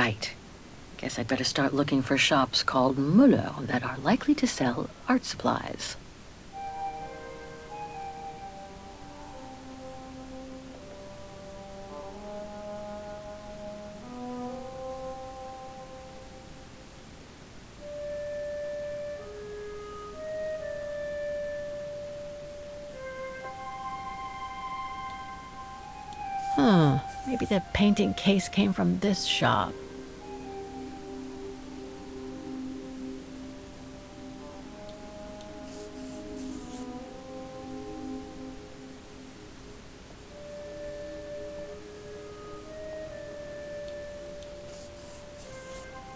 Right. Guess I'd better start looking for shops called Muller that are likely to sell art supplies. Maybe the painting case came from this shop.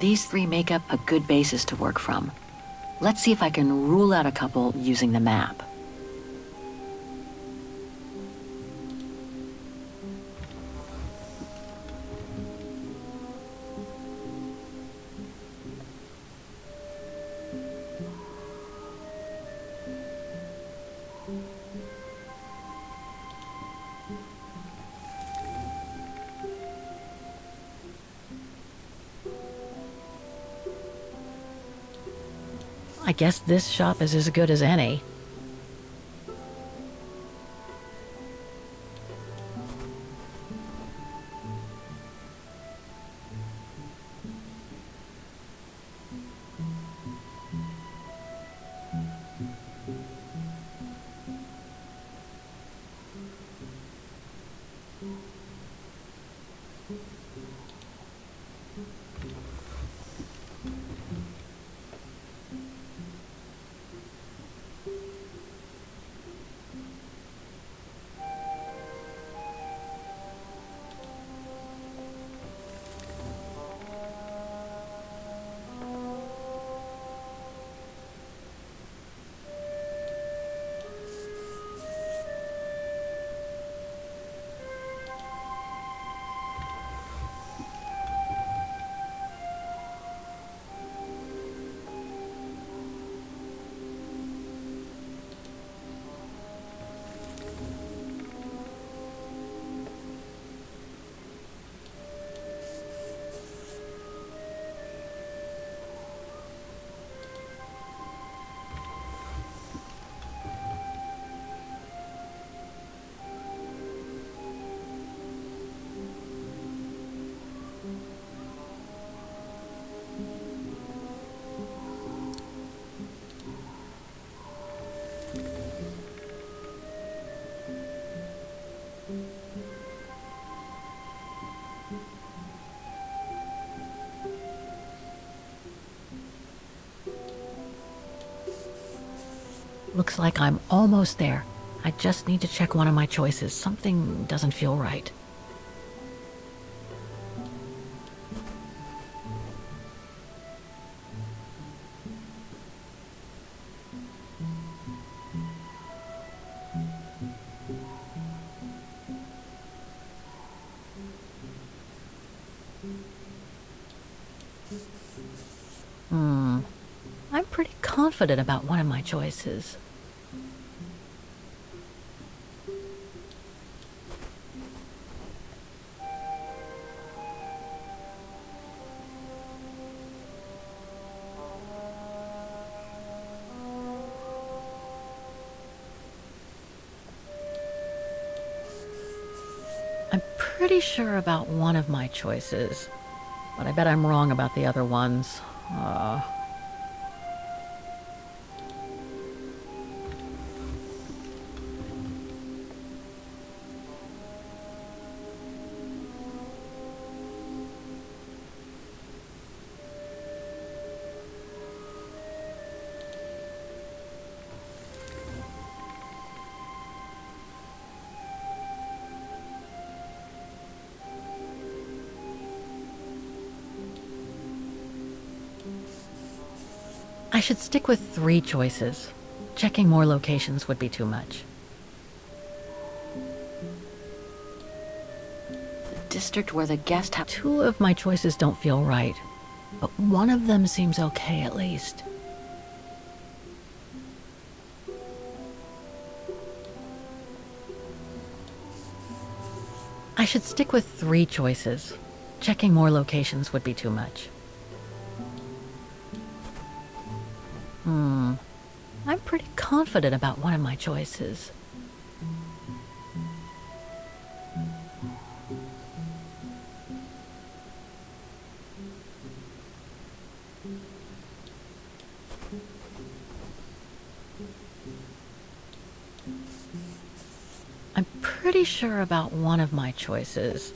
These three make up a good basis to work from. Let's see if I can rule out a couple using the map. I guess this shop is as good as any. Looks like I'm almost there. I just need to check one of my choices. Something doesn't feel right. I'm pretty confident about one of my choices. I'm pretty sure about one of my choices, but I bet I'm wrong about the other ones. I should stick with 3 choices. Checking more locations would be too much. The district where the guest house... 2 of my choices don't feel right, but one of them seems okay at least. I should stick with 3 choices. Checking more locations would be too much. I'm pretty confident about one of my choices. I'm pretty sure about one of my choices,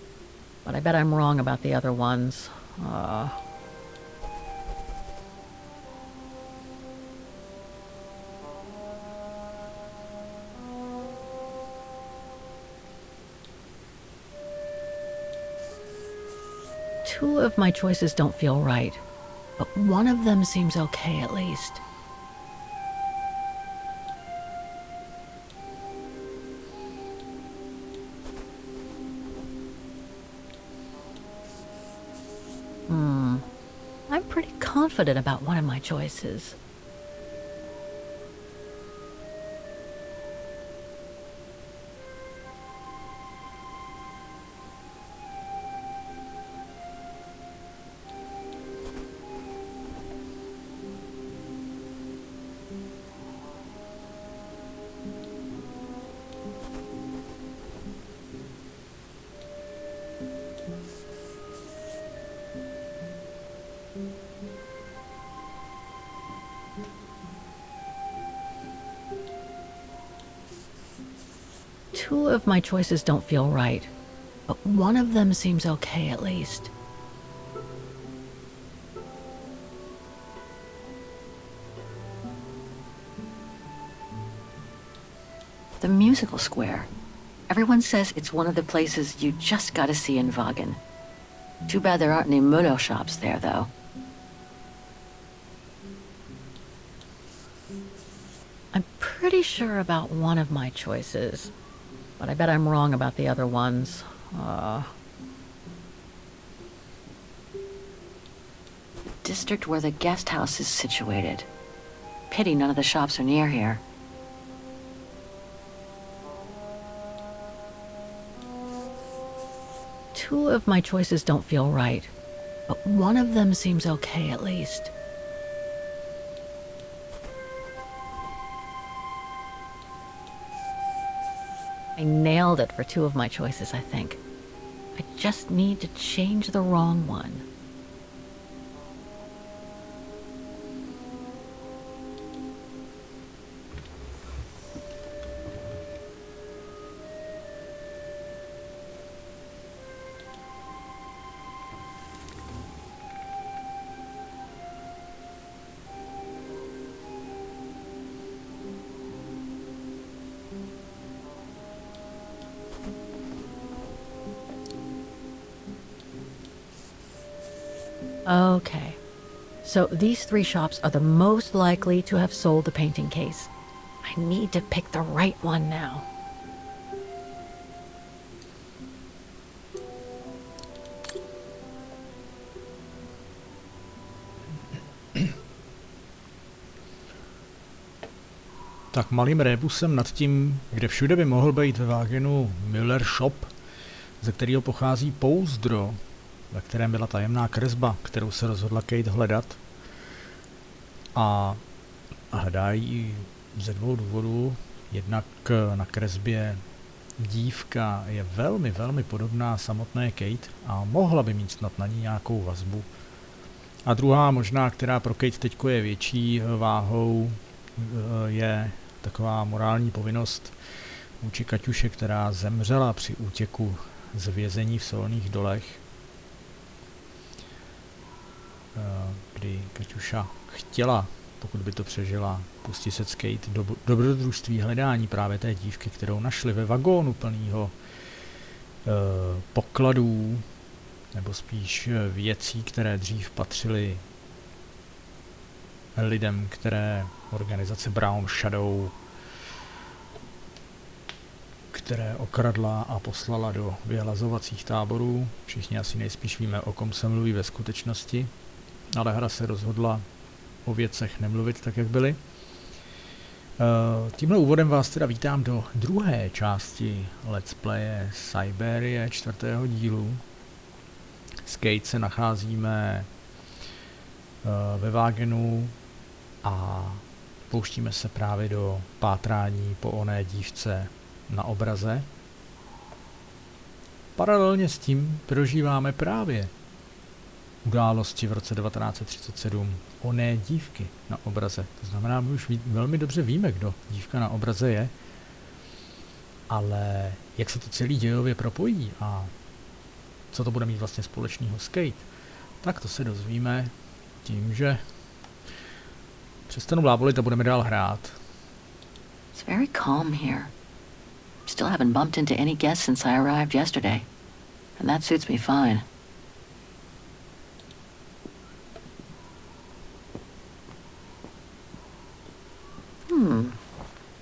but I bet I'm wrong about the other ones. Two of my choices don't feel right, but one of them seems okay at least. I'm pretty confident about one of my choices. Two of my choices don't feel right, but one of them seems okay at least. The musical square. Everyone says it's one of the places you just gotta see in Vagen. Too bad there aren't any Muno shops there, though. I'm pretty sure about one of my choices, but I bet I'm wrong about the other ones. The district where the guest house is situated. Pity none of the shops are near here. Two of my choices don't feel right, but one of them seems okay at least. I nailed it for two of my choices, I think. I just need to change the wrong one. Okay, so these three shops are the most likely to have sold the painting case. I need to pick the right one now. Tak malým rébusem nad tím, kde všude by mohl být ve Vagenu Müller Shop, ze kterého pochází pouzdro, ve kterém byla tajemná kresba, kterou se rozhodla Kate hledat. A hledá ji ze dvou důvodů. Jednak na kresbě dívka je velmi, velmi podobná samotné Kate a mohla by mít snad na ní nějakou vazbu. A druhá možná, která pro Kate teďko je větší váhou, je taková morální povinnost vůči Kaťuše, která zemřela při útěku z vězení v Solných dolech, kdy Kaťuša chtěla, pokud by to přežila, pustit se s Kate do dobrodružství hledání právě té dívky, kterou našli ve vagónu plnýho pokladů, nebo spíš věcí, které dřív patřily lidem, které organizace Brown Shadow, které okradla a poslala do vyhlazovacích táborů. Všichni asi nejspíš víme, o kom se mluví ve skutečnosti, ale hra se rozhodla o věcech nemluvit tak, jak byly. Tímhle úvodem vás teda vítám do druhé části Let's Playe Syberie 4. dílu. S Kate se nacházíme ve Wagenu a pouštíme se právě do pátrání po oné dívce na obraze. Paralelně s tím prožíváme právě události v roce 1937 oné dívky na obraze. To znamená, my už velmi dobře víme, kdo dívka na obraze je, ale jak se to celý dějově propojí a co to bude mít vlastně společného s Kate, tak to se dozvíme tím, že přestanu blábolit a budeme dál hrát. It's very calm here. Still haven't bumped into any guests since I arrived yesterday. And that suits me fine.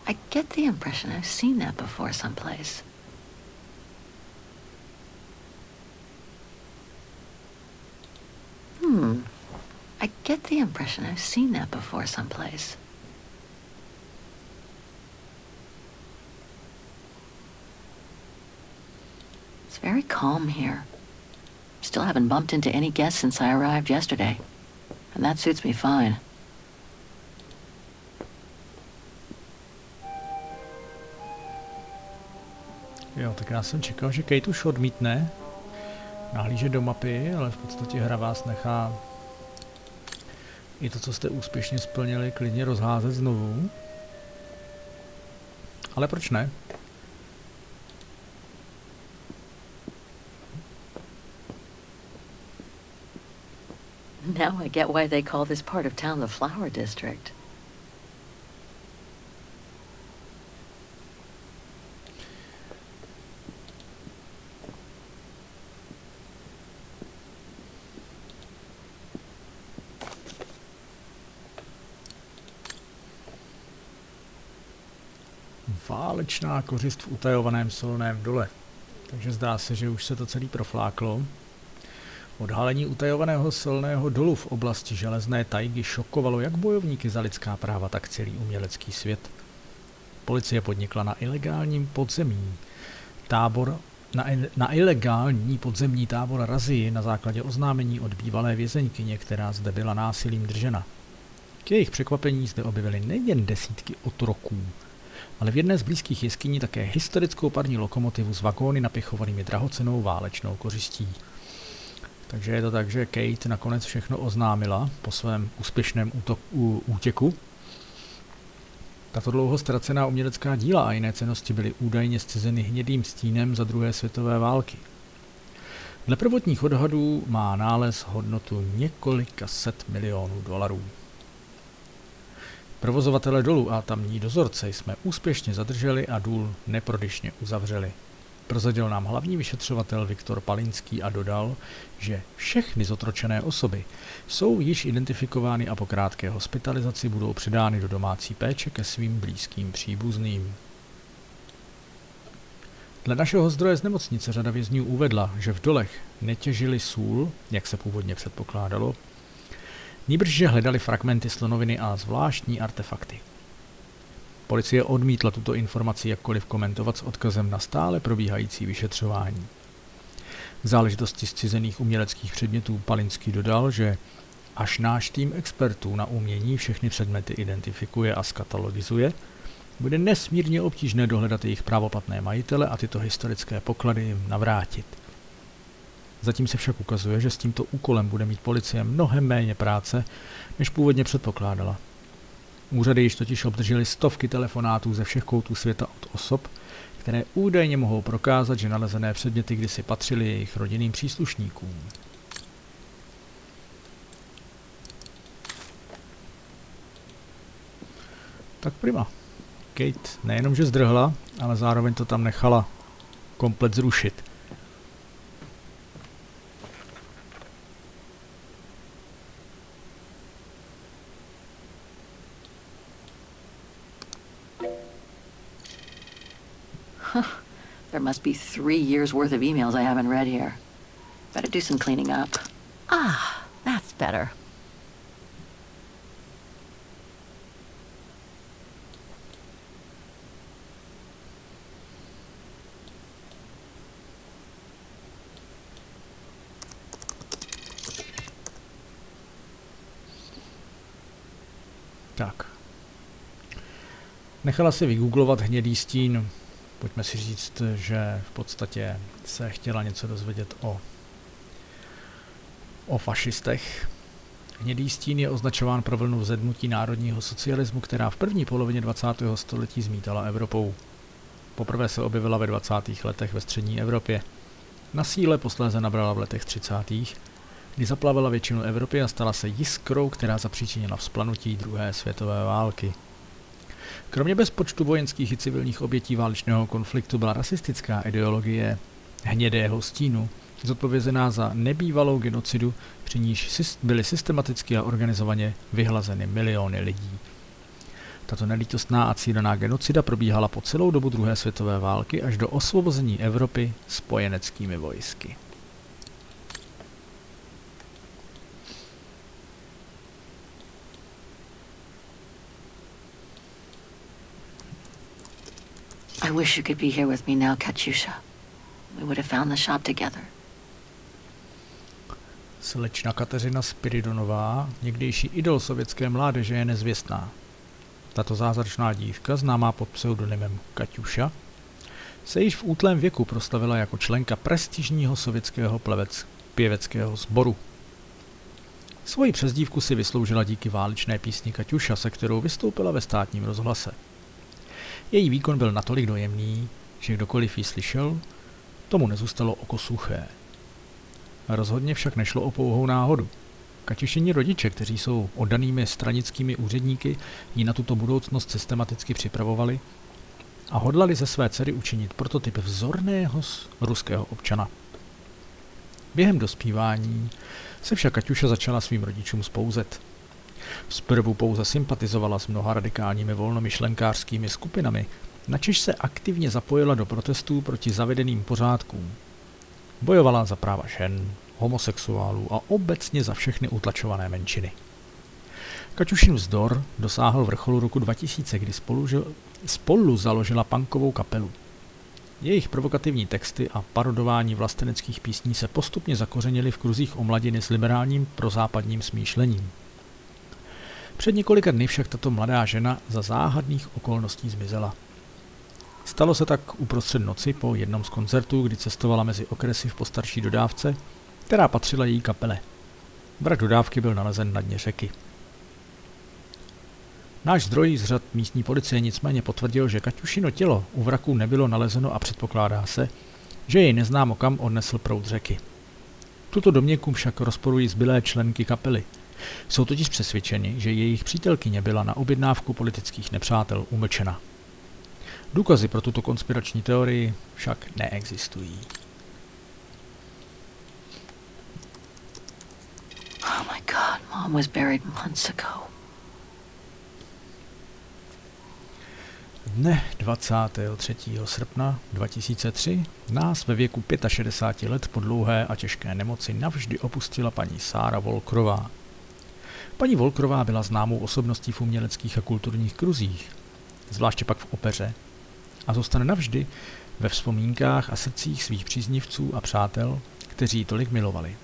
I get the impression I've seen that before someplace. I get the impression I've seen that before someplace. It's very calm here. Still haven't bumped into any guests since I arrived yesterday. And that suits me fine. Jo, tak já jsem čekal, že Kate už odmítne nahlížet do mapy, ale v podstatě hra vás nechá i to, co jste úspěšně splnili, klidně rozházet znovu. Ale proč ne? Now I get why they call this part of town the Flower District. Válečná kořist v utajovaném solném dole. Takže zdá se, že už se to celý profláklo. Odhalení utajovaného solného dolu v oblasti železné tajgy šokovalo jak bojovníky za lidská práva, tak celý umělecký svět. Policie podnikla na ilegální podzemní tábor razii na základě oznámení od bývalé vězeňkyně, která zde byla násilím držena. K jejich překvapení zde objevily nejen desítky otroků, ale v jedné z blízkých jeskyní také historickou parní lokomotivu s vagóny napěchovanými drahocennou válečnou kořistí. Takže je to tak, že Kate nakonec všechno oznámila po svém úspěšném útěku. Tato dlouho ztracená umělecká díla a jiné cennosti byly údajně zcizeny hnědým stínem za druhé světové války. Dle prvotních odhadů má nález hodnotu několika set milionů dolarů. Provozovatele dolu a tamní dozorce jsme úspěšně zadrželi a důl neprodyšně uzavřeli. Prozradil nám hlavní vyšetřovatel Viktor Palinský a dodal, že všechny zotročené osoby jsou již identifikovány a po krátké hospitalizaci budou předány do domácí péče ke svým blízkým příbuzným. Dle našeho zdroje z nemocnice řada vězňů uvedla, že v dolech netěžili sůl, jak se původně předpokládalo, nýbrž že hledali fragmenty slonoviny a zvláštní artefakty. Policie odmítla tuto informaci jakkoliv komentovat s odkazem na stále probíhající vyšetřování. K záležitosti zcizených uměleckých předmětů Palinský dodal, že až náš tým expertů na umění všechny předměty identifikuje a skatalogizuje, bude nesmírně obtížné dohledat jejich právoplatné majitele a tyto historické poklady jim navrátit. Zatím se však ukazuje, že s tímto úkolem bude mít policie mnohem méně práce, než původně předpokládala. Úřady již totiž obdržely stovky telefonátů ze všech koutů světa od osob, které údajně mohou prokázat, že nalezené předměty kdysi patřily jejich rodinným příslušníkům. Tak prima. Kate nejenom, že zdrhla, ale zároveň to tam nechala komplet zrušit. There must be 3 years worth of emails I haven't read here. Better do some cleaning up. Ah, that's better. Tak. Nechala si vygooglovat hnědý stín. Pojďme si říct, že v podstatě se chtěla něco dozvědět o fašistech. Hnědý stín je označován pro vlnu vzedmutí národního socialismu, která v první polovině 20. století zmítala Evropou. Poprvé se objevila ve 20. letech ve střední Evropě. Na síle posléze nabrala v letech 30., kdy zaplavila většinu Evropy a stala se jiskrou, která zapříčinila vzplanutí druhé světové války. Kromě bezpočtu vojenských i civilních obětí válečného konfliktu byla rasistická ideologie hnědého stínu zodpovězená za nebývalou genocidu, při níž byly systematicky a organizovaně vyhlazeny miliony lidí. Tato nelítostná a cílená genocida probíhala po celou dobu druhé světové války až do osvobození Evropy spojeneckými vojsky. I wish you could be here with me now, Katyusha. We would have found the shop together. Slečna Kateřina Spiridonová, někdejší idol sovětské mládeže, je nezvěstná. Tato zázračná dívka, známá pod pseudonymem Katyusha, se již v útlém věku proslavila jako členka prestižního sovětského pěveckého sboru. Svoji přezdívku si vysloužila díky válečné písni Katyusha, se kterou vystoupila ve státním rozhlase. Její výkon byl natolik dojemný, že kdokoliv ji slyšel, tomu nezůstalo oko suché. Rozhodně však nešlo o pouhou náhodu. Katyušini rodiče, kteří jsou oddanými stranickými úředníky, ji na tuto budoucnost systematicky připravovali a hodlali ze své dcery učinit prototyp vzorného ruského občana. Během dospívání se však Katyusha začala svým rodičům spouzet. Zprvu pouze sympatizovala s mnoha radikálními volnomyšlenkářskými skupinami, načež se aktivně zapojila do protestů proti zavedeným pořádkům. Bojovala za práva žen, homosexuálů a obecně za všechny utlačované menšiny. Katyušin vzdor dosáhl vrcholu roku 2000, kdy spolu založila punkovou kapelu. Jejich provokativní texty a parodování vlasteneckých písní se postupně zakořenily v kruzích omladiny s liberálním prozápadním smýšlením. Před několika dny však tato mladá žena za záhadných okolností zmizela. Stalo se tak uprostřed noci po jednom z koncertů, kdy cestovala mezi okresy v postarší dodávce, která patřila její kapele. Vrak dodávky byl nalezen na dně řeky. Náš zdroj z řad místní policie nicméně potvrdil, že Katyušino tělo u vraku nebylo nalezeno a předpokládá se, že jej neznámo kam odnesl proud řeky. Tuto domněnku však rozporují zbylé členky kapely. Jsou totiž přesvědčeni, že jejich přítelkyně byla na objednávku politických nepřátel umlčena. Důkazy pro tuto konspirační teorii však neexistují. Oh my God, Mom was buried months ago. Dne 23. srpna 2003 nás ve věku 65 let po dlouhé a těžké nemoci navždy opustila paní Sára Volkrová. Paní Volkrová byla známou osobností v uměleckých a kulturních kruzích, zvláště pak v opeře, a zůstane navždy ve vzpomínkách a srdcích svých příznivců a přátel, kteří ji tolik milovali.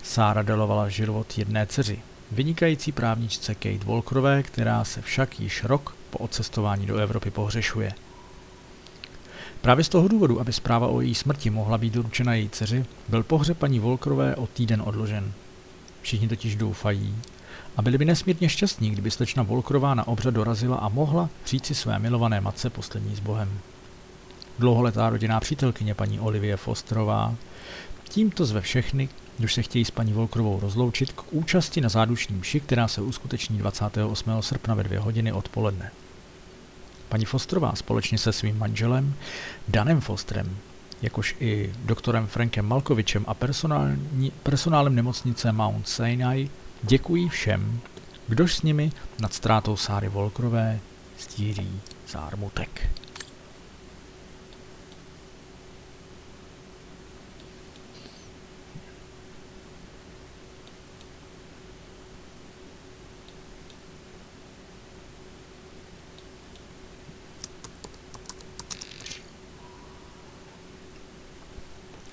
Sára darovala život jedné dceři, vynikající právničce Kate Volkrové, která se však již rok po odcestování do Evropy pohřešuje. Právě z toho důvodu, aby zpráva o její smrti mohla být doručena její dceři, byl pohřeb paní Volkrové o týden odložen. Všichni totiž doufají a byli by nesmírně šťastní, kdyby slečna Volkrová na obřad dorazila a mohla říci své milované matce poslední s Bohem. Dlouholetá rodinná přítelkyně paní Olivie Fosterová tímto zve všechny, kdož se chtějí s paní Volkrovou rozloučit, k účasti na zádušní mši, která se uskuteční 28. srpna ve 2 hodiny odpoledne. Paní Fosterová společně se svým manželem Danem Fosterem, jakož i doktorem Frankem Malkovičem a personálem nemocnice Mount Sinai děkují všem, kdož s nimi nad ztrátou Sáry Volkrové stíří zármutek.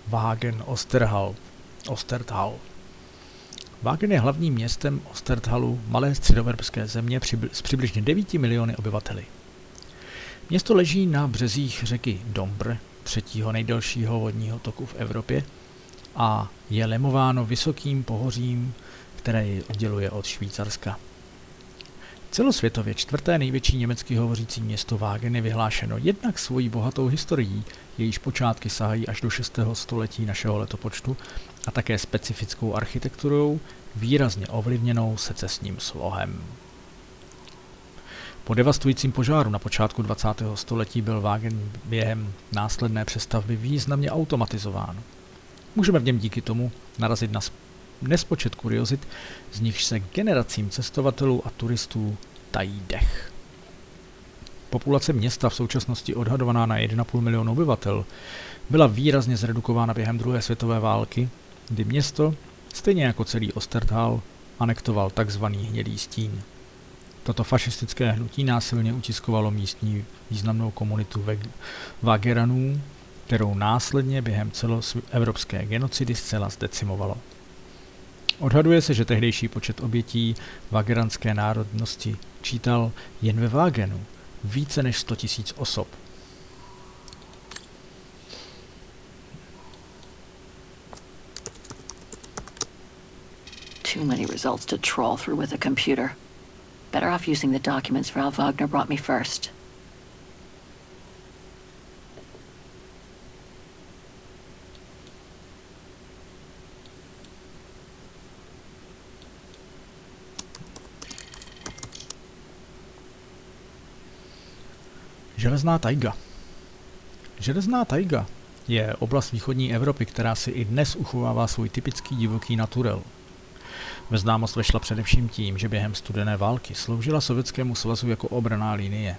Wagen Osterthal. Wagen je hlavním městem Osterthalu, malé středoevropské země s přibližně 9 miliony obyvateli. Město leží na březích řeky Dombr, třetího nejdelšího vodního toku v Evropě, a je lemováno vysokým pohořím, které ji odděluje od Švýcarska. Celosvětově čtvrté největší německy hovořící město Wagen je vyhlášeno jednak svojí bohatou historií, jejíž počátky sahají až do 6. století našeho letopočtu, a také specifickou architekturou, výrazně ovlivněnou secesním slohem. Po devastujícím požáru na počátku 20. století byl Wagen během následné přestavby významně automatizován. Můžeme v něm díky tomu narazit na nespočet kuriozit, z nichž se generacím cestovatelů a turistů tají dech. Populace města v současnosti odhadovaná na 1,5 milionu obyvatel byla výrazně zredukována během druhé světové války, kdy město, stejně jako celý Osterthal, anektoval tzv. Hnědý stín. Toto fašistické hnutí násilně utiskovalo místní významnou komunitu Wageranů, kterou následně během celoevropské genocidy zcela zdecimovalo. Odhaduje se, že tehdejší počet obětí wageranské národnosti čítal jen ve Wagenu více než 100 000 osob. Too many results to trawl through with a computer. Better off using the documents Frau Wagner brought me first. Železná tajga. Železná tajga je oblast východní Evropy, která si i dnes uchovává svůj typický divoký naturel. Ve známost vešla především tím, že během studené války sloužila Sovětskému svazu jako obranná linie.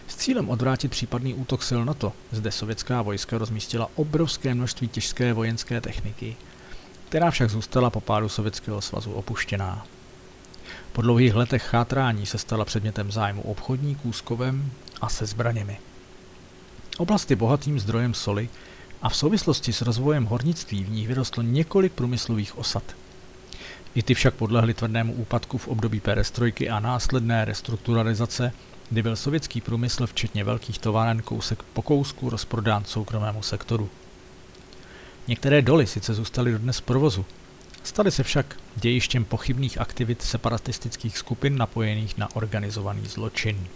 S cílem odvrátit případný útok sil NATO zde sovětská vojska rozmístila obrovské množství těžké vojenské techniky, která však zůstala po pádu Sovětského svazu opuštěná. Po dlouhých letech chátrání se stala předmětem zájmu obchodníků s kovem a se zbraněmi. Oblast je bohatým zdrojem soli a v souvislosti s rozvojem hornictví v nich vyrostlo několik průmyslových osad. I ty však podlehly tvrdému úpadku v období perestrojky a následné restrukturalizace, kdy byl sovětský průmysl včetně velkých továren kousek po kousku rozprodán soukromému sektoru. Některé doly sice zůstaly dodnes v provozu, staly se však dějištěm pochybných aktivit separatistických skupin napojených na organizovaný zločin.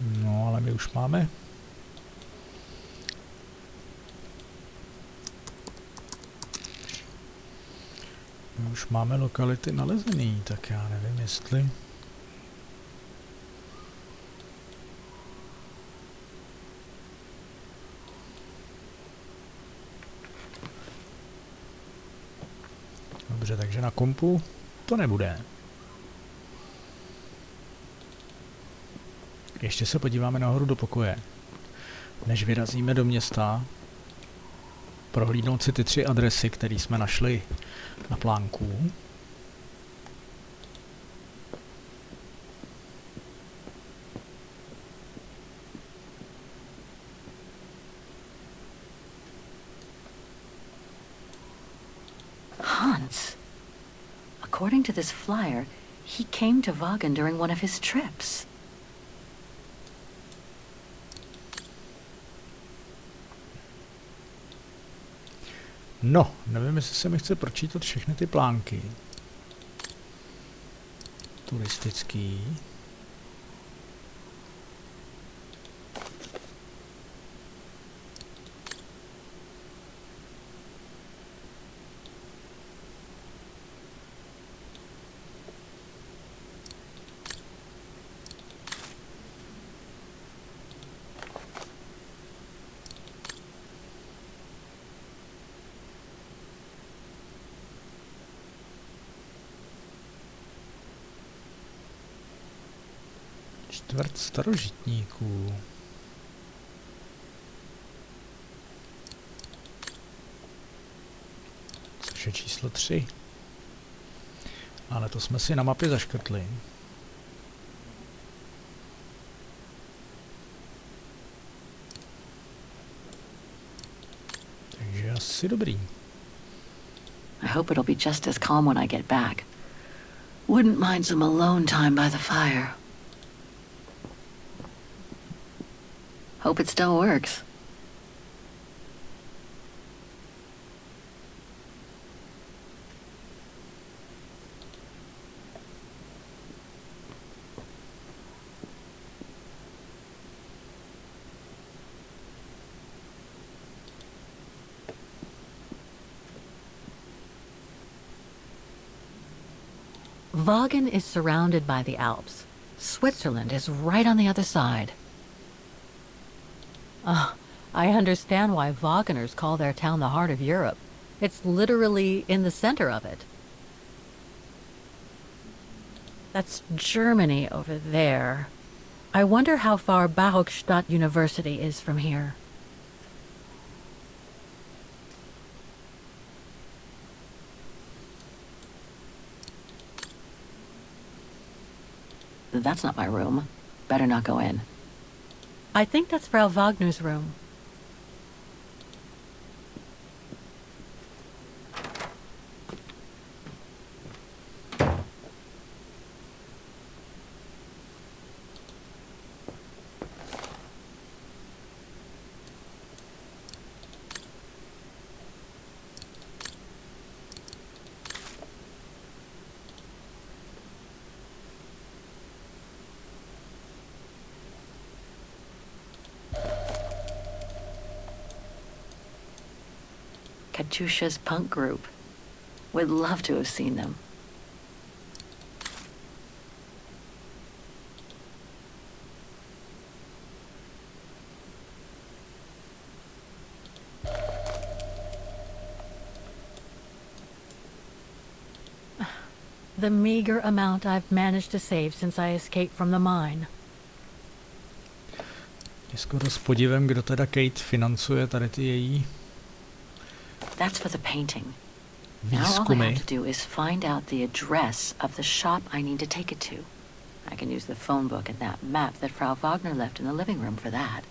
No, ale my už máme. My už máme lokality nalezený, tak já nevím, jestli... Dobře, takže na kompu to nebude. Ještě se podíváme nahoru do pokoje. Než vyrazíme do města, prohlídnout si ty 3 adresy, které jsme našli na plánku. Hans. According to this flyer, he came to Wagen during one of his trips. No, nevím, jestli se mi chce pročítat všechny ty plánky. Turistický. Čtvrt starožitníků. Což je číslo 3. Ale to jsme si na mapě zaškrtli. Asi dobrý. I hope it'll be just as calm when I get back. Wouldn't mind some alone time by the fire. Hope it still works. Vaughan is surrounded by the Alps. Switzerland is right on the other side. I understand why Waggoners call their town the heart of Europe. It's literally in the center of it. That's Germany over there. I wonder how far Bauhauptstadt University is from here. That's not my room. Better not go in. I think that's Frau Wagner's room. Katyusha's punk group. Would love to have seen them. The meager amount I've managed to save since I escaped from the mine. Je skoro s podivem, kdo teda Kate financuje tady ty její That's for the painting. Now all I výzkumy. have to do is find out the address of the shop I need to take it to. I can use the phone book and that map that Frau Wagner left in the living room for that.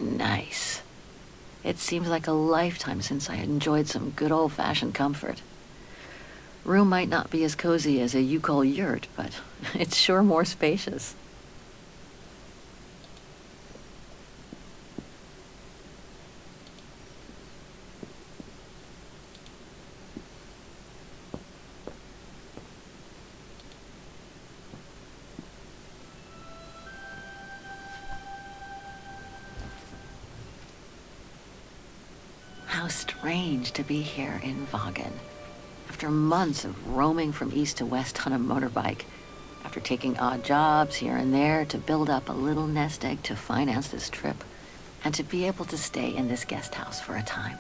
Nice. It seems like a lifetime since I enjoyed some good old-fashioned comfort. Room might not be as cozy as a you-call yurt, but it's sure more spacious. How strange to be here in Vaughan. After months of roaming from east to west on a motorbike, after taking odd jobs here and there to build up a little nest egg to finance this trip, and to be able to stay in this guest house for a time.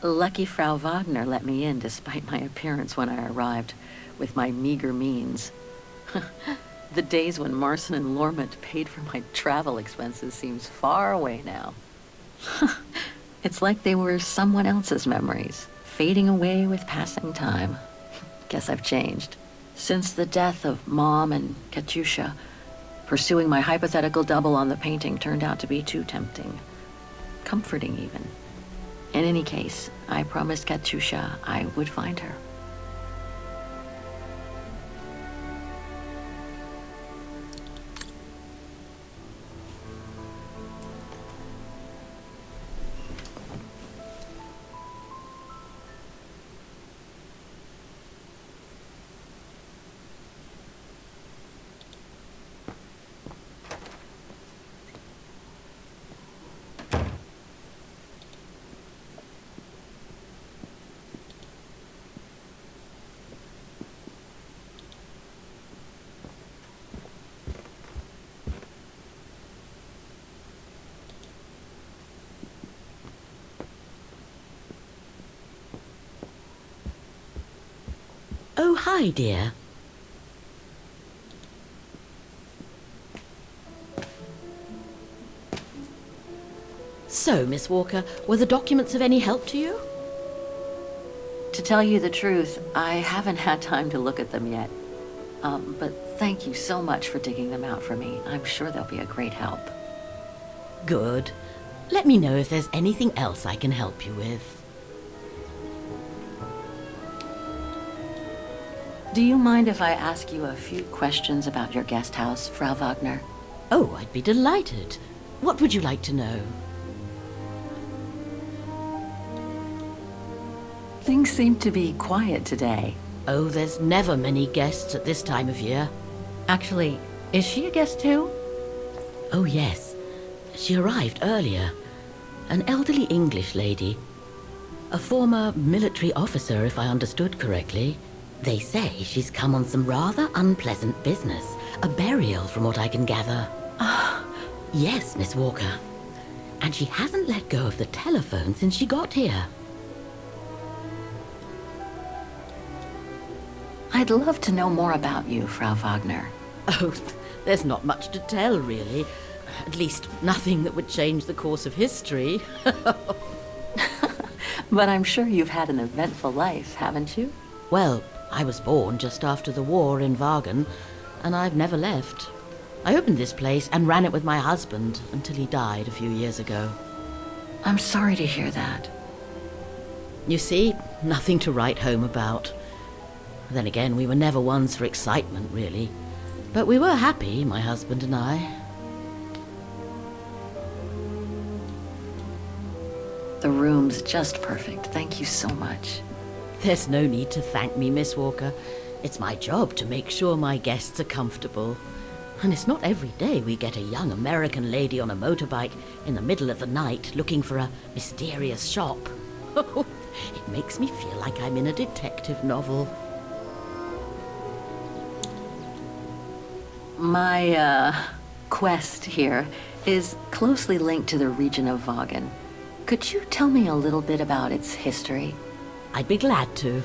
Lucky Frau Wagner let me in despite my appearance when I arrived, with my meager means. The days when Marson and Lormont paid for my travel expenses seems far away now. It's like they were someone else's memories, fading away with passing time. Guess I've changed. Since the death of Mom and Katyusha, pursuing my hypothetical double on the painting turned out to be too tempting. Comforting, even. In any case, I promised Katyusha I would find her. Oh, hi, dear. So, Miss Walker, were the documents of any help to you? To tell you the truth, I haven't had time to look at them yet. But thank you so much for digging them out for me. I'm sure they'll be a great help. Good. Let me know if there's anything else I can help you with. Do you mind if I ask you a few questions about your guest house, Frau Wagner? Oh, I'd be delighted. What would you like to know? Things seem to be quiet today. Oh, there's never many guests at this time of year. Actually, is she a guest too? Oh, yes. She arrived earlier. An elderly English lady. A former military officer, if I understood correctly. They say she's come on some rather unpleasant business. A burial, from what I can gather. Yes, Miss Walker. And she hasn't let go of the telephone since she got here. I'd love to know more about you, Frau Wagner. Oh, there's not much to tell, really. At least nothing that would change the course of history. But I'm sure you've had an eventful life, haven't you? Well, I was born just after the war in Wagen, and I've never left. I opened this place and ran it with my husband until he died a few years ago. I'm sorry to hear that. You see, nothing to write home about. Then again, we were never ones for excitement, really. But we were happy, my husband and I. The room's just perfect. Thank you so much. There's no need to thank me, Miss Walker. It's my job to make sure my guests are comfortable. And it's not every day we get a young American lady on a motorbike in the middle of the night looking for a mysterious shop. It makes me feel like I'm in a detective novel. My, quest here is closely linked to the region of Wagen. Could you tell me a little bit about its history? I'd be glad to.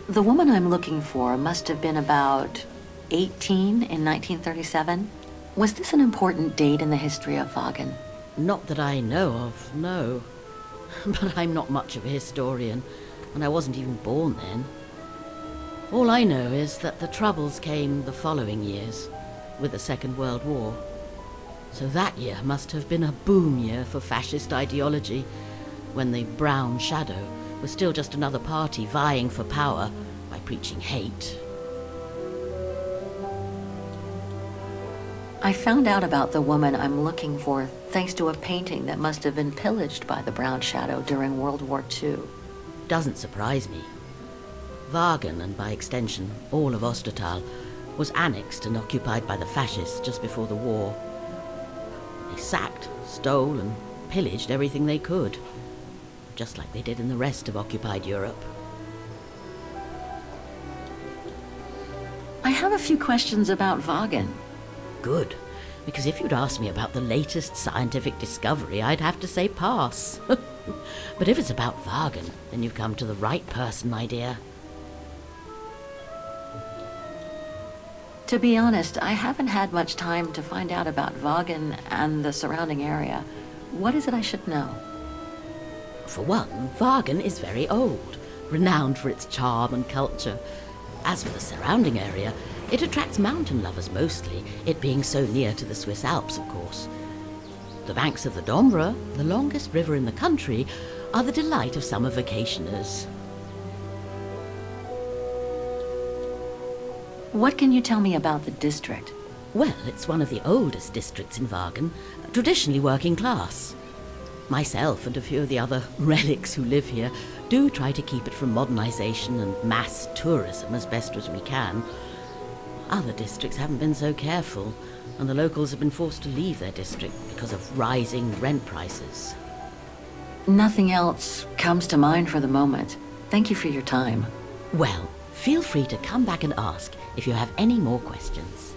The woman I'm looking for must have been about 18 in 1937. Was this an important date in the history of Wagen? Not that I know of, no. But I'm not much of a historian, and I wasn't even born then. All I know is that the Troubles came the following years, with the Second World War. So that year must have been a boom year for fascist ideology, when the Brown Shadow was still just another party vying for power by preaching hate. I found out about the woman I'm looking for thanks to a painting that must have been pillaged by the Brown Shadow during World War II. Doesn't surprise me. Wagen, and by extension all of Ostertal, was annexed and occupied by the fascists just before the war. They sacked, stole, and pillaged everything they could, just like they did in the rest of occupied Europe. I have a few questions about Wagen. Good, because if you'd asked me about the latest scientific discovery, I'd have to say pass. But if it's about Wagen, then you've come to the right person, my dear. To be honest, I haven't had much time to find out about Wagen and the surrounding area. What is it I should know? For one, Wagen is very old, renowned for its charm and culture. As for the surrounding area, it attracts mountain lovers mostly, it being so near to the Swiss Alps, of course. The banks of the Dombra, the longest river in the country, are the delight of summer vacationers. What can you tell me about the district? Well, it's one of the oldest districts in Wagen, traditionally working class. Myself and a few of the other relics who live here do try to keep it from modernization and mass tourism as best as we can. Other districts haven't been so careful, and the locals have been forced to leave their district because of rising rent prices. Nothing else comes to mind for the moment. Thank you for your time. Well, feel free to come back and ask if you have any more questions.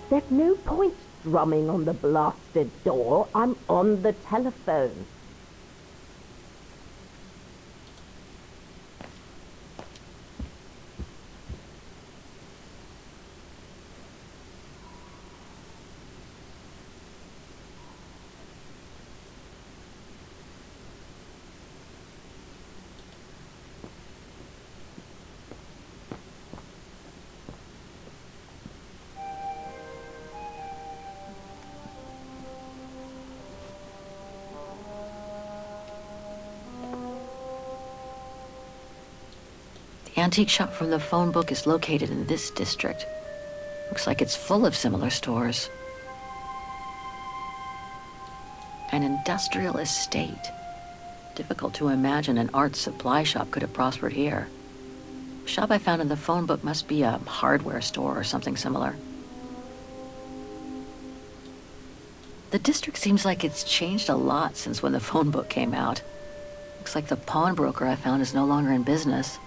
There's no point drumming on the blasted door. I'm on the telephone. The antique shop from the phone book is located in this district. Looks like it's full of similar stores. An industrial estate. Difficult to imagine an art supply shop could have prospered here. The shop I found in the phone book must be a hardware store or something similar. The district seems like it's changed a lot since when the phone book came out. Looks like the pawnbroker I found is no longer in business.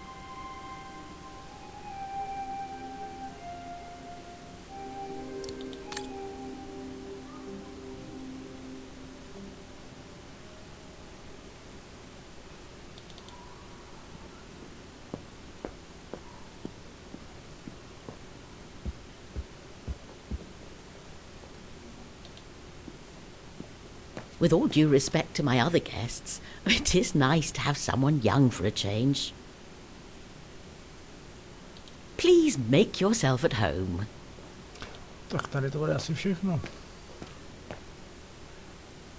With all due respect to my other guests, it is nice to have someone young for a change. Please make yourself at home. Tak tady to bude asi všechno.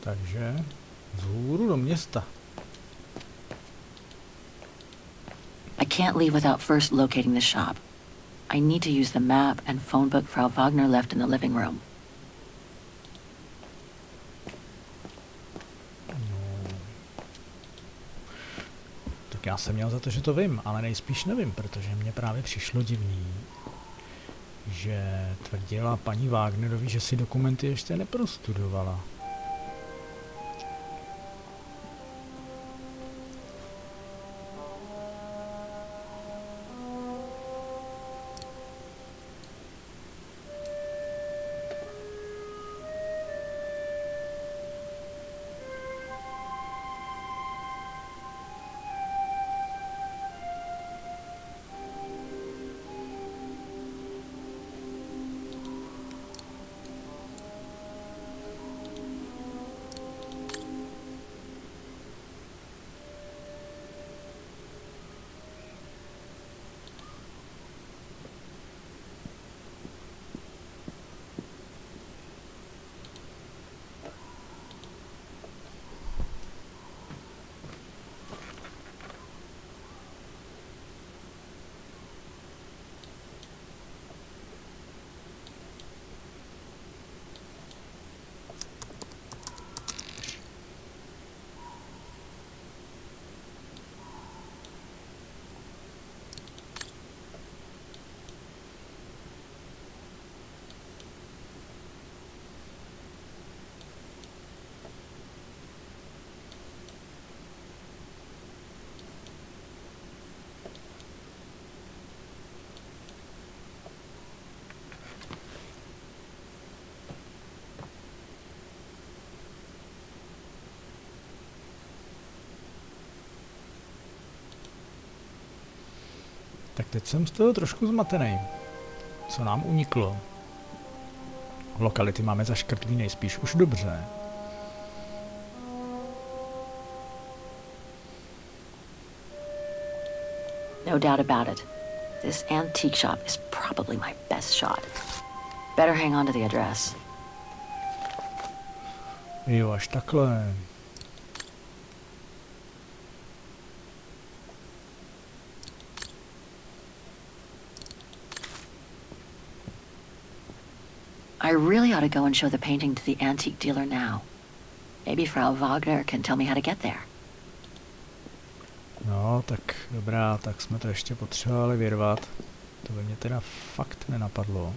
Takže vzhůru do města. I can't leave without first locating the shop. I need to use the map and phone book Frau Wagner left in the living room. Já jsem měl za to, že to vím, ale nejspíš nevím, protože mně právě přišlo divný, že tvrdila paní Wagnerovi, že si dokumenty ještě neprostudovala. Tak teď jsem z toho trošku zmatený. Co nám uniklo? Lokality máme zaškrtlý nejspíš už dobře. No doubt about it. This antique shop is probably my best shot. Better hang on to the address. Jo, až takhle. I really ought to go and show the painting to the antique dealer now. Maybe Frau Wagner can tell me how to get there. No, tak dobrá, tak jsme to ještě potřebovali vyrvat. To by mě teda fakt nenapadlo.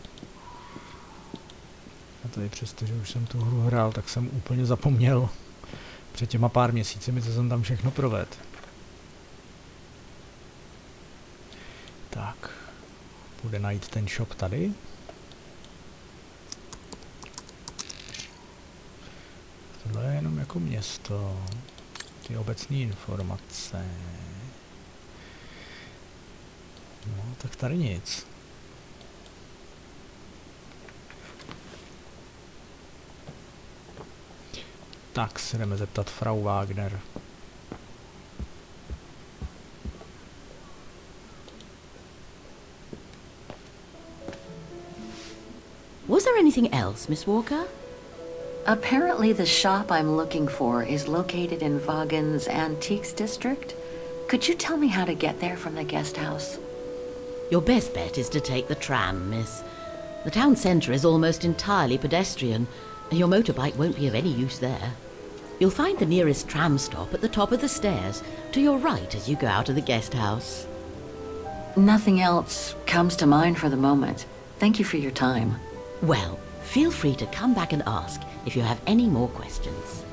A tady přesto, že už jsem tu hru hrál, tak jsem úplně zapomněl před těma pár měsíci, co jsem tam všechno provedl. Tak, půjde najít ten shop tady. Tohle je jenom jako město. Ty obecné informace. No, tak tady nic. Tak se jdeme zeptat Frau Wagner. Was there anything else, Miss Walker? Apparently the shop I'm looking for is located in Vaughan's Antiques District. Could you tell me how to get there from the guest house? Your best bet is to take the tram, miss. The town centre is almost entirely pedestrian, and your motorbike won't be of any use there. You'll find the nearest tram stop at the top of the stairs, to your right as you go out of the guest house. Nothing else comes to mind for the moment. Thank you for your time. Well, feel free to come back and ask if you have any more questions.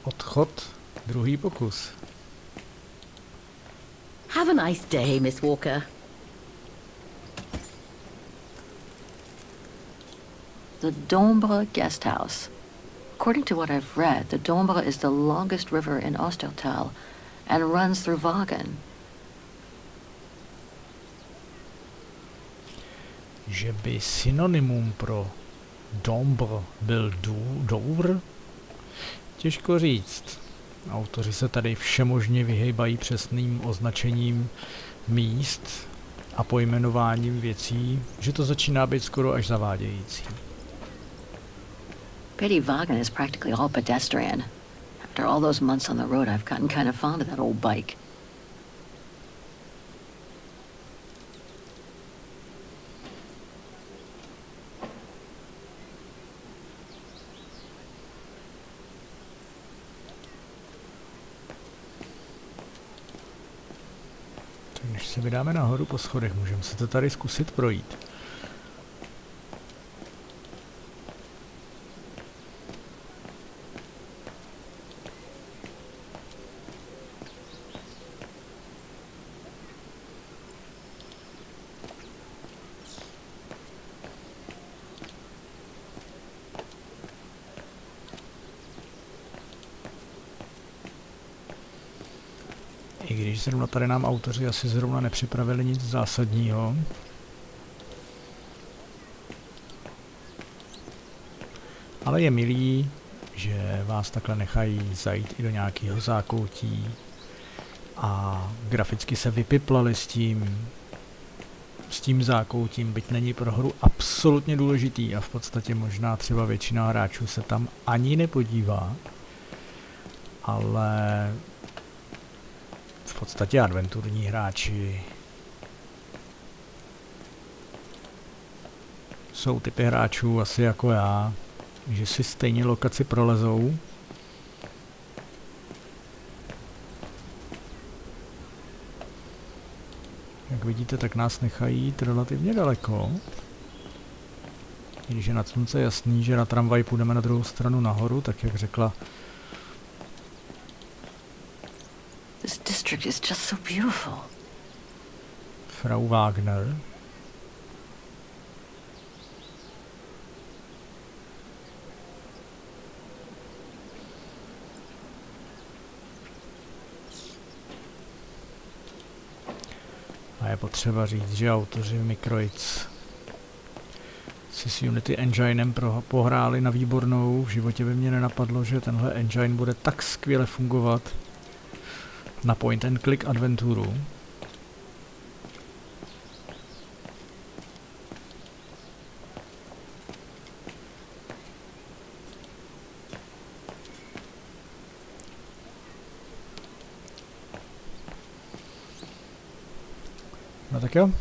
Odchod, druhý pokus. Have a nice day, Miss Walker. The Dombre Guest House. According to what I've read, the Dombre is the longest river in Ostertal and runs through Vaughan. Že by synonymum pro Dombre byl Douvr? Těžko říct. Autoři se tady všemožně vyhýbají přesným označením míst a pojmenováním věcí, že to začíná být skoro až zavádějící. Pity Vaughan is practically all pedestrian. After all those months on the road, I've gotten kind of fond of that old bike. Než se vydáme nahoru po schodech, můžeme se to tady zkusit projít. I když zrovna tady nám autoři asi zrovna nepřipravili nic zásadního. Ale je milý, že vás takhle nechají zajít i do nějakého zákoutí a graficky se vypiplali s tím zákoutím, byť není pro hru absolutně důležitý a v podstatě možná třeba většina hráčů se tam ani nepodívá, ale v podstatě adventurní hráči jsou typy hráčů asi jako já, že si stejně lokaci prolezou. Jak vidíte, tak nás nechají jít relativně daleko. Když je nad slunce jasný, že na tramvaj půjdeme na druhou stranu nahoru, tak jak řekla This district is just so beautiful. Frau Wagner. A je potřeba říct, že autoři Microids si s Unity Enginem pohráli na výbornou. V životě by mě nenapadlo, že tenhle engine bude tak skvěle fungovat na point and click adventuru. No tak jo.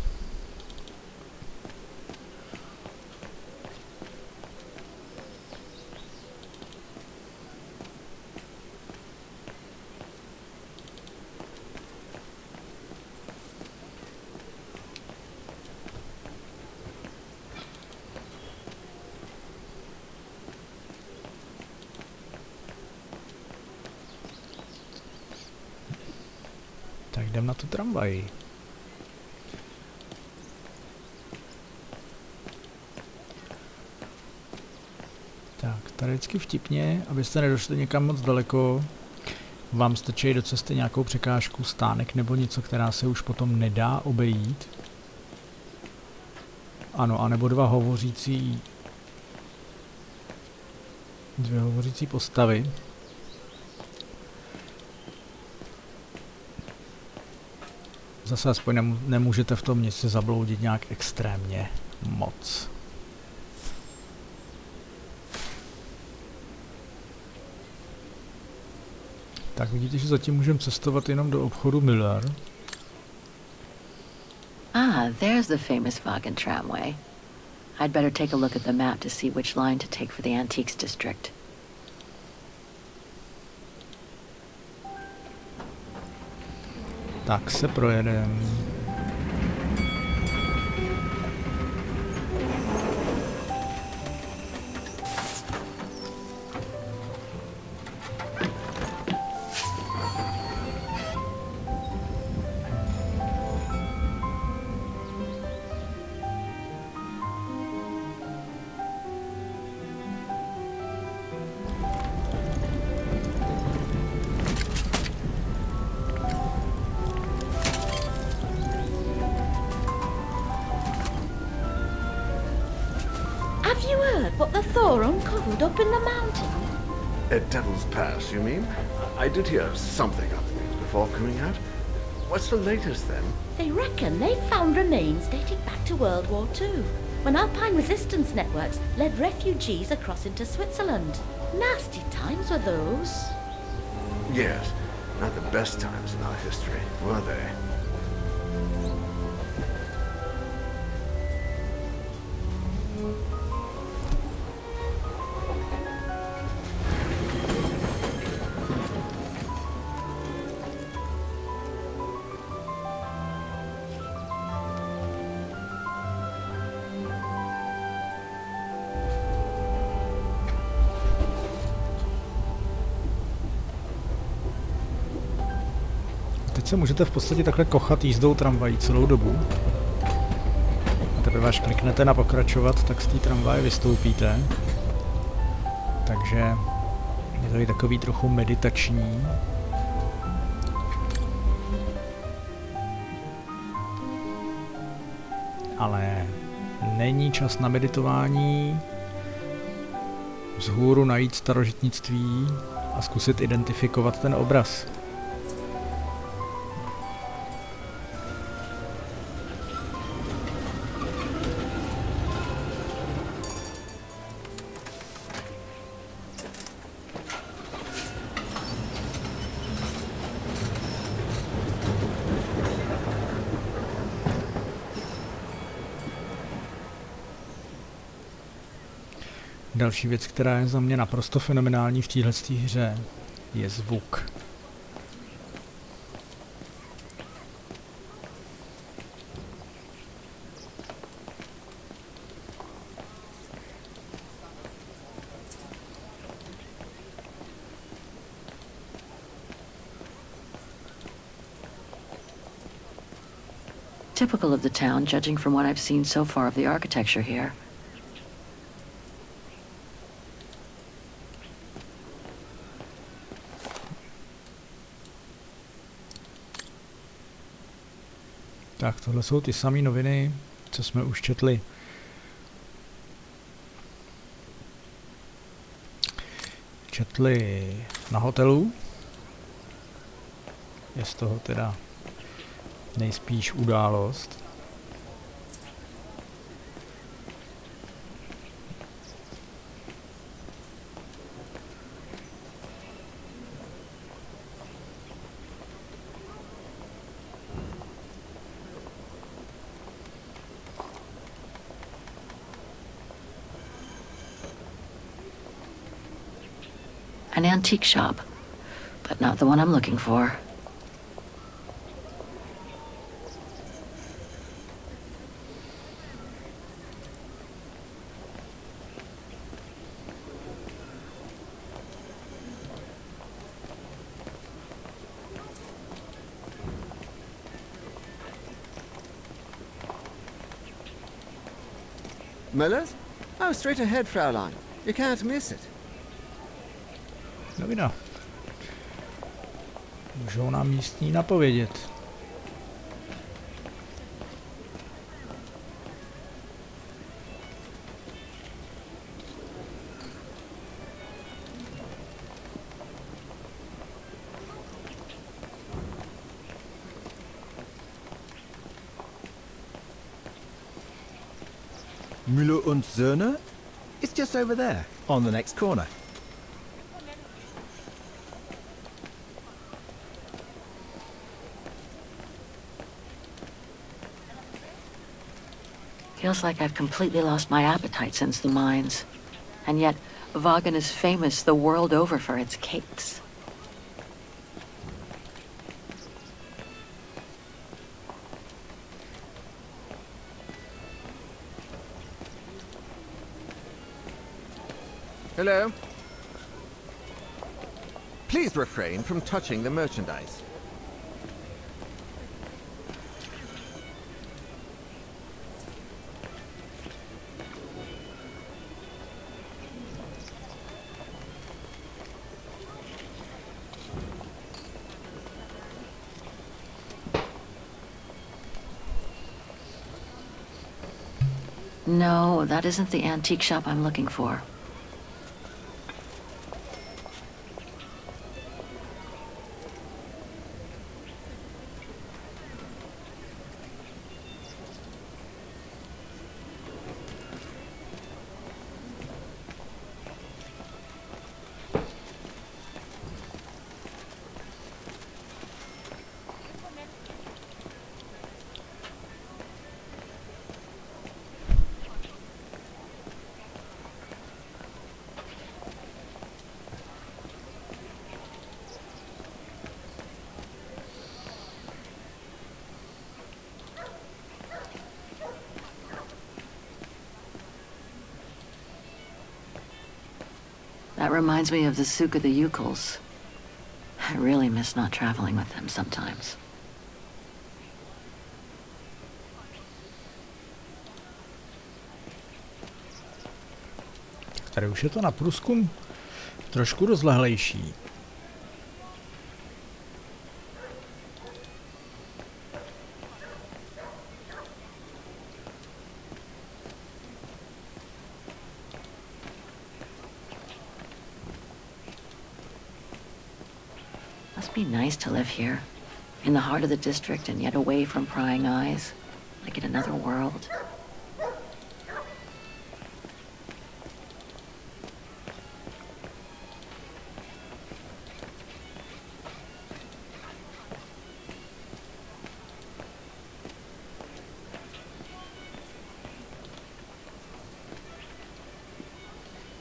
Tak jdem na tu tramvaj. Tak, tady vždycky vtipně, abyste nedošli někam moc daleko, vám strčí do cesty nějakou překážku, stánek nebo něco, která se už potom nedá obejít. Ano, anebo dvě hovořící postavy. Zase aspoň nemůžete v tom městě zabloudit nějak extrémně moc. Tak vidíte, že zatím můžeme cestovat jenom do obchodu Miller. Ah, there's the famous Vaughan tramway. I'd better take a look at the map to see which line to take for the Antiques District. Tak se projedeme. Have you heard what the Thor uncovered up in the mountain? At Devil's Pass, you mean? I did hear something of it before coming out. What's the latest then? They reckon they found remains dating back to World War II, when Alpine resistance networks led refugees across into Switzerland. Nasty times were those. Yes, not the best times in our history, were they? Teď se můžete v podstatě takhle kochat jízdou tramvají celou dobu. A teprve až kliknete na pokračovat, tak z té tramvaje vystoupíte. Takže je to i takový trochu meditační. Ale není čas na meditování. Vzhůru najít starožitnictví a zkusit identifikovat ten obraz. Další věc, která je za mě naprosto fenomenální v této hře, je zvuk. Typical of the town, judging from what I've seen so far of the architecture here. Tak, tohle jsou ty samé noviny, co jsme už četli. Na hotelu. Je z toho teda nejspíš událost. An antique shop, but not the one I'm looking for. Miller's? Oh, straight ahead, Fraulein. You can't miss it. Novina. Můžou nám místní napovědět. Müller und Söhne? It's just over there, on the next corner. Feels like I've completely lost my appetite since the mines. And yet, Vaughan is famous the world over for its cakes. Hello? Please refrain from touching the merchandise. No, that isn't the antique shop I'm looking for. That reminds me of the Souk of the Yukels. I really miss not traveling with them sometimes. Tady už je to na průzkum trošku rozlehlejší. Must be nice to live here, in the heart of the district and yet away from prying eyes, like in another world.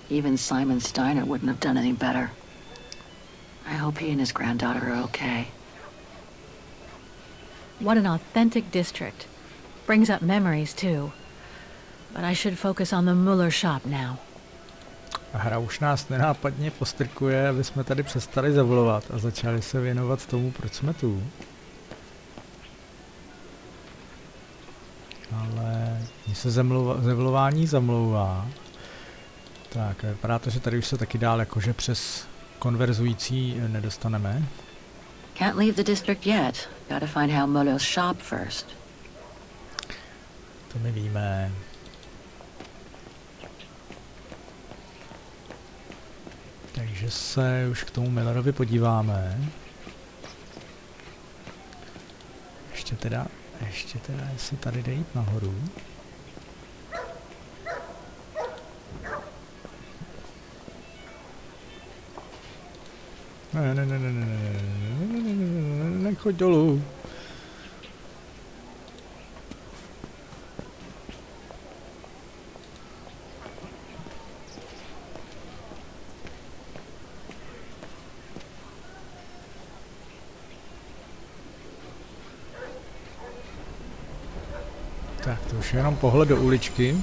Even Simon Steiner wouldn't have done any better. I hope he and his granddaughter are okay. What an authentic district. Brings up memories, too. But I should focus on the Müller shop now. A hra už nás nenápadně postrkuje, aby jsme tady přestali zavolovat a začali se věnovat tomu, proč jsme tu. Ale mně se zevlování zamlouvá. Tak, vypadá to, že tady už se taky dál jakože přes konverzující nedostaneme. Can't leave the district yet. Gotta find how Müller's shop first. To my víme. Takže se už k tomu Müllerovi podíváme. Ještě teda, jestli tady jde jít nahoru. Ne, choď dolů. Tak, to už je jenom pohled do uličky.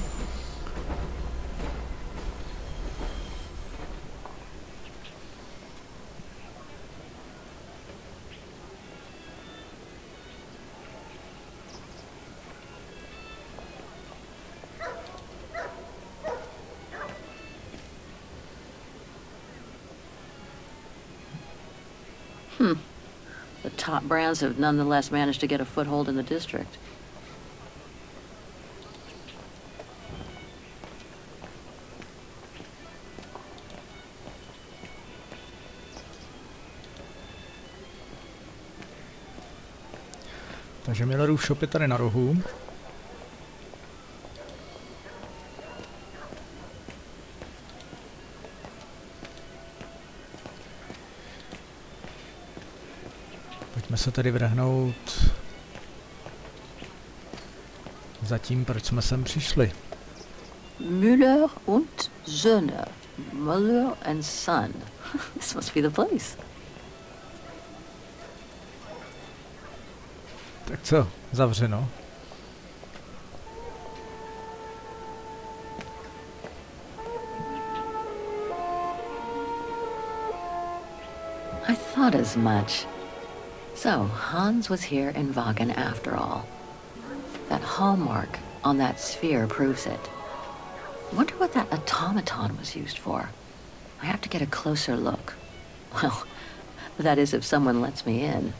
The top brands have nonetheless managed to get a foothold in the district. Takže Millerův shop je tady na rohu. Pojďme se tedy vrhnout za tím, proč jsme sem přišli. Müller und Söhne. Müller and Son. This must be the place. Tak co, zavřeno? I thought as much. So, Hans was here in Wagen after all. That hallmark on that sphere proves it. Wonder what that automaton was used for. I have to get a closer look. Well, that is if someone lets me in.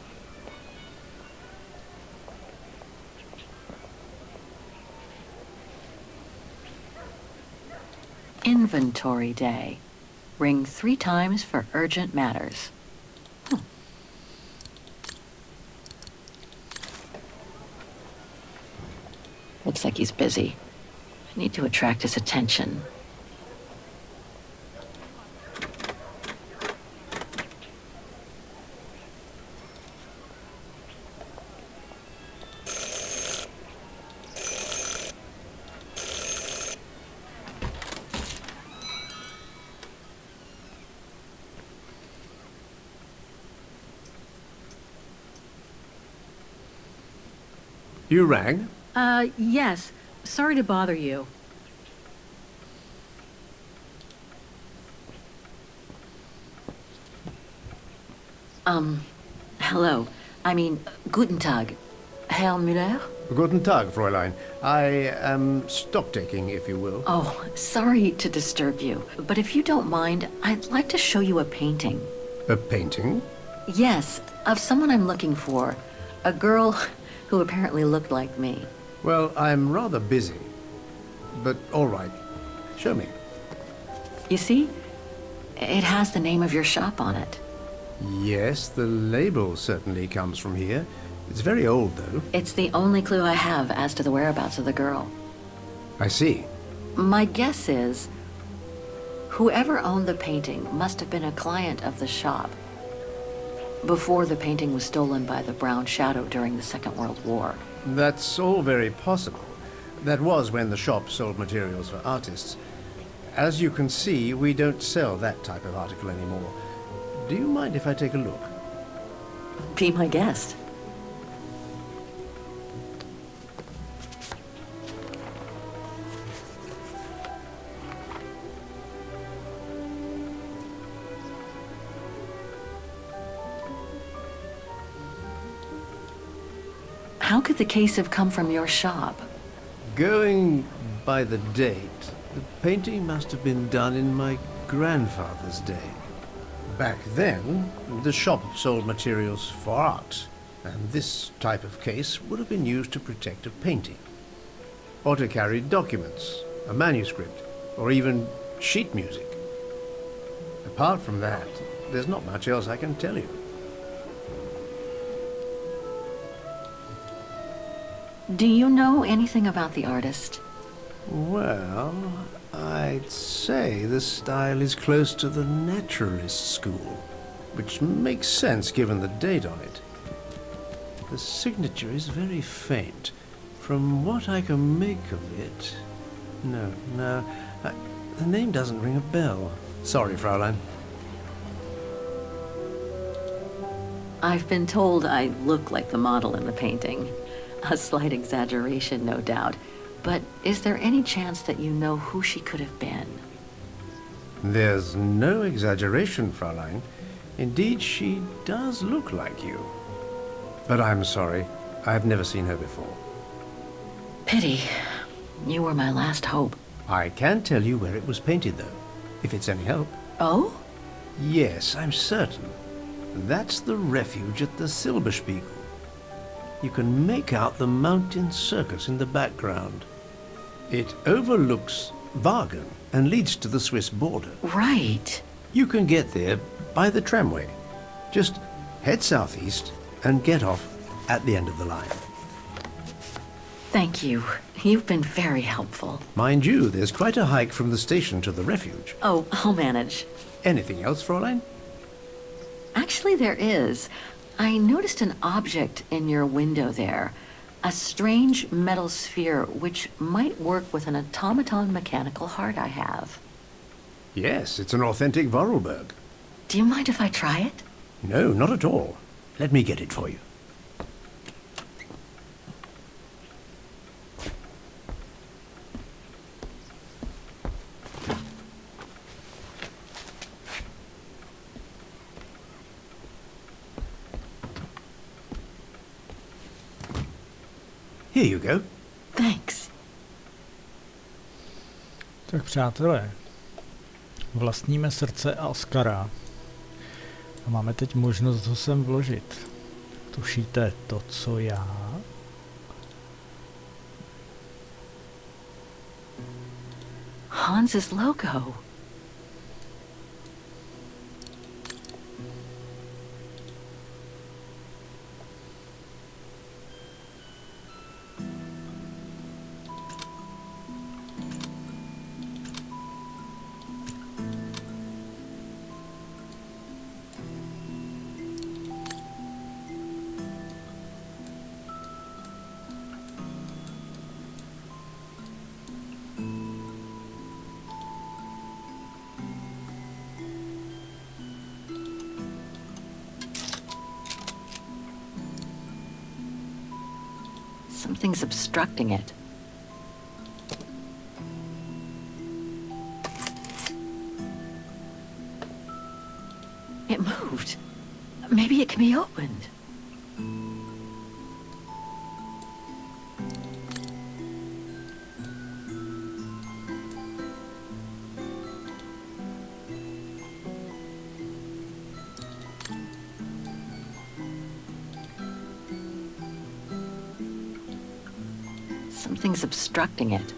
Inventory day. Ring 3 times for urgent matters. Looks like he's busy. I need to attract his attention. You rang? Yes. Sorry to bother you. Hello. I mean, guten Tag. Herr Müller? Guten Tag, Fräulein. I am stock-taking, if you will. Oh, sorry to disturb you, but if you don't mind, I'd like to show you a painting. A painting? Yes, of someone I'm looking for. A girl who apparently looked like me. Well, I'm rather busy. But all right. Show me. You see? It has the name of your shop on it. Yes, the label certainly comes from here. It's very old, though. It's the only clue I have as to the whereabouts of the girl. I see. My guess is, whoever owned the painting must have been a client of the shop before the painting was stolen by the Brown Shadow during the Second World War. That's all very possible. That was when the shop sold materials for artists. As you can see, we don't sell that type of article anymore. Do you mind if I take a look? Be my guest. How could the case have come from your shop? Going by the date, the painting must have been done in my grandfather's day. Back then, the shop sold materials for art, and this type of case would have been used to protect a painting. Or to carry documents, a manuscript, or even sheet music. Apart from that, there's not much else I can tell you. Do you know anything about the artist? Well, I'd say the style is close to the naturalist school, which makes sense given the date on it. The signature is very faint. From what I can make of it... No, the name doesn't ring a bell. Sorry, Fräulein. I've been told I look like the model in the painting. A slight exaggeration, no doubt. But is there any chance that you know who she could have been? There's no exaggeration, Fräulein. Indeed, she does look like you. But I'm sorry, I've never seen her before. Pity. You were my last hope. I can tell you where it was painted, though, if it's any help. Oh? Yes, I'm certain. That's the refuge at the Silberspiegel. You can make out the mountain circus in the background. It overlooks Wagen and leads to the Swiss border. Right. You can get there by the tramway. Just head southeast and get off at the end of the line. Thank you. You've been very helpful. Mind you, there's quite a hike from the station to the refuge. Oh, I'll manage. Anything else, Fräulein? Actually, there is. I noticed an object in your window there. A strange metal sphere which might work with an automaton mechanical heart I have. Yes, it's an authentic Vorarlberg. Do you mind if I try it? No, not at all. Let me get it for you. Here you go. Thanks. Tak přátelé, vlastníme srdce a Oscara. A máme teď možnost ho sem vložit. Tušíte to, co já? Hans's logo. Something's obstructing it. It moved. Maybe it can be opened. Something's obstructing it.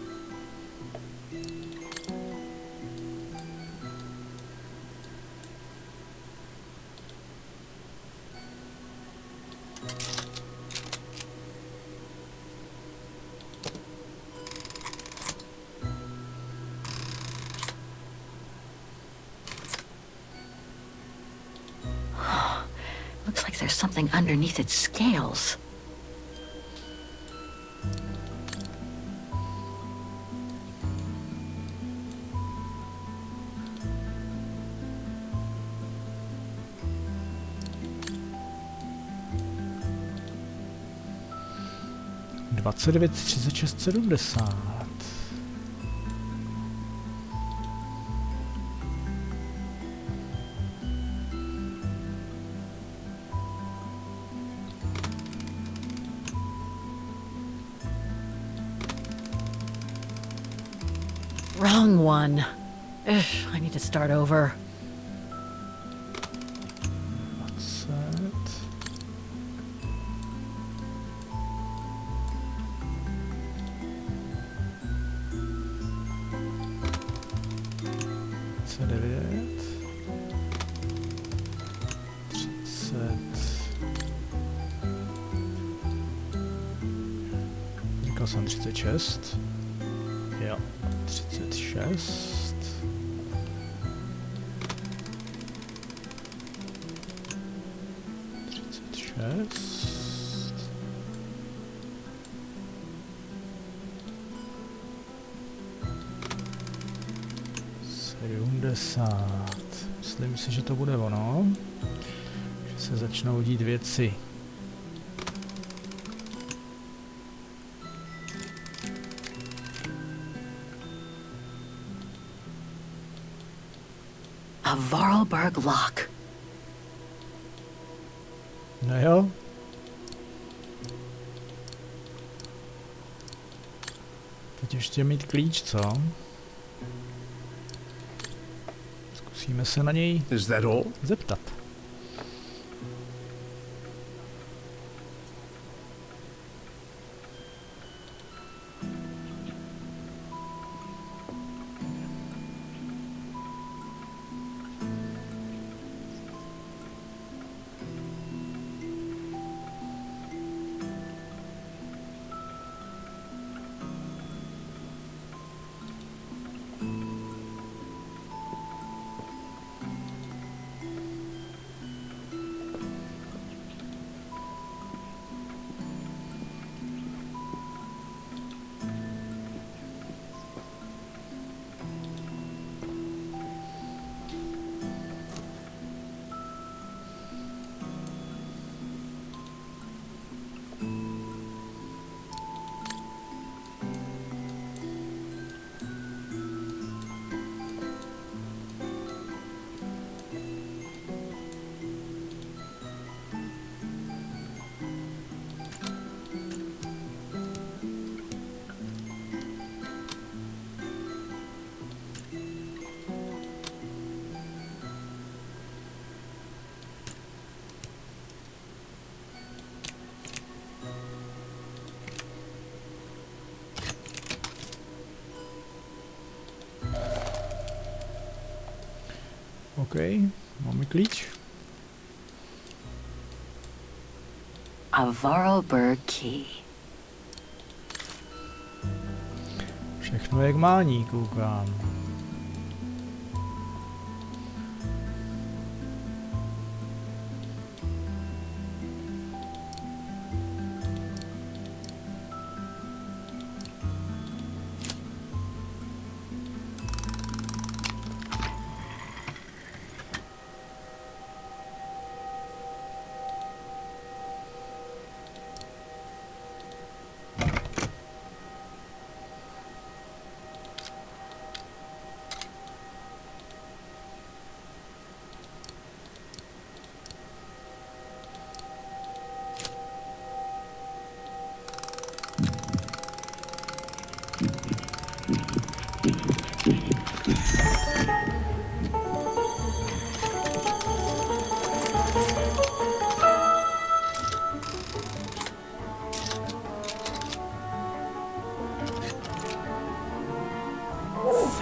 Looks like there's something underneath its scales. $29 36 70. Wrong one. Ugh, I need to start over. 20. C9. 30. Říkal jsem 36. Jo, 36. 36. Myslím si, že to bude ono. Že se začnou dít věci. A Vorarlberg lock. No jo. Teď ještě mít klíč, co? Zkusíme se na něj Is that all? zeptat. OK, máme klíč. A Vorarlberg key. Všechno jak mání, koukám.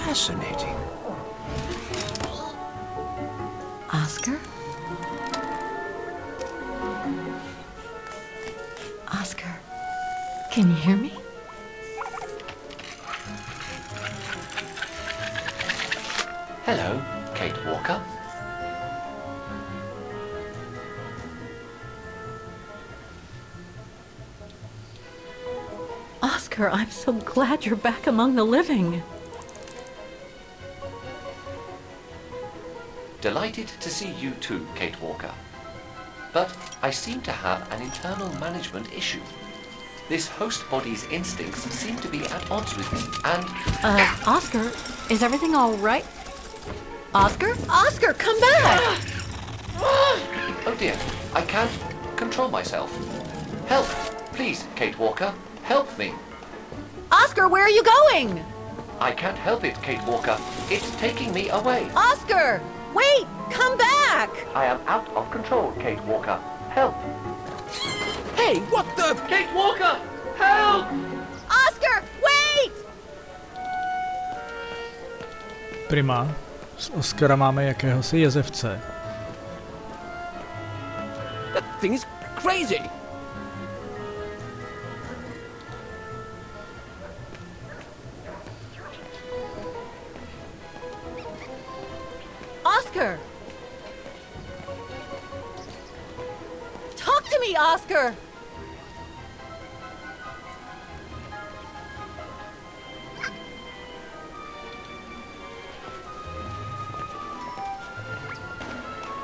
Fascinating. Oscar? Oscar, can you hear me? Hello, Kate Walker. Oscar, I'm so glad you're back among the living. Delighted to see you too, Kate Walker. But I seem to have an internal management issue. This host body's instincts seem to be at odds with me, and... Oscar, is everything all right? Oscar? Oscar, come back! Oh dear, I can't control myself. Help! Please, Kate Walker, help me. Oscar, where are you going? I can't help it, Kate Walker. It's taking me away. Oscar! Wait! Come back! I am out of control, Kate Walker. Help! Hey, what the? Kate Walker! Help! Oscar, wait! Prima, z Oscara máme jakéhosi jezevce. That thing is crazy. Oscar! Talk to me, Oscar!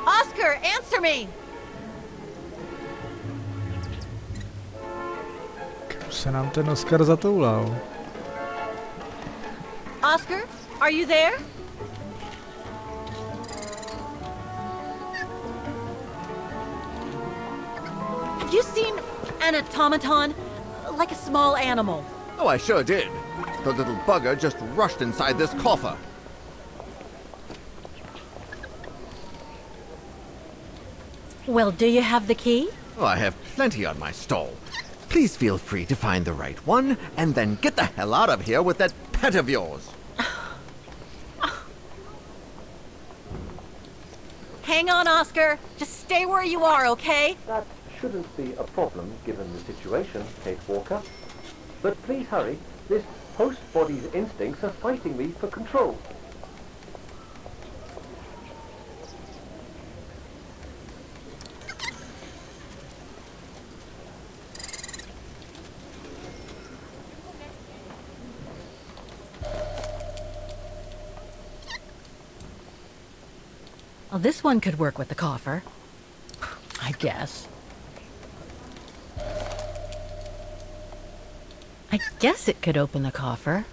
Oscar, answer me! Už se nám ten Oscar zatoulal. Oscar, are you there? Have you seen an automaton? Like a small animal. Oh, I sure did. The little bugger just rushed inside this coffer. Well, do you have the key? Oh, I have plenty on my stall. Please feel free to find the right one, and then get the hell out of here with that pet of yours. Hang on, Oscar. Just stay where you are, okay? That shouldn't be a problem given the situation, Kate Walker. But please hurry. This host body's instincts are fighting me for control. Well, this one could work with the coffer. I guess. I guess it could open the coffer.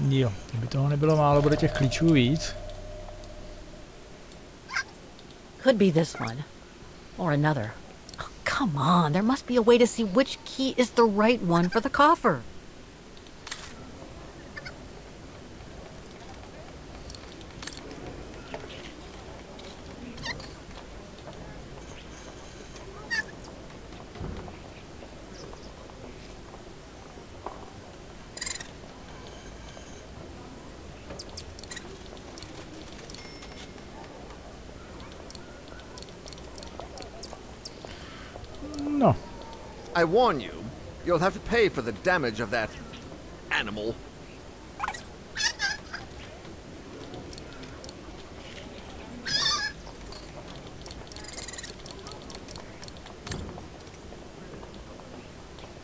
Jo, kdyby toho nebylo málo, bude těch klíčů víc. Could be this one. Or another. Oh, Come on, there must be a way to see which key is the right one for the coffer. No. I warn you, you'll have to pay for the damage of that animal.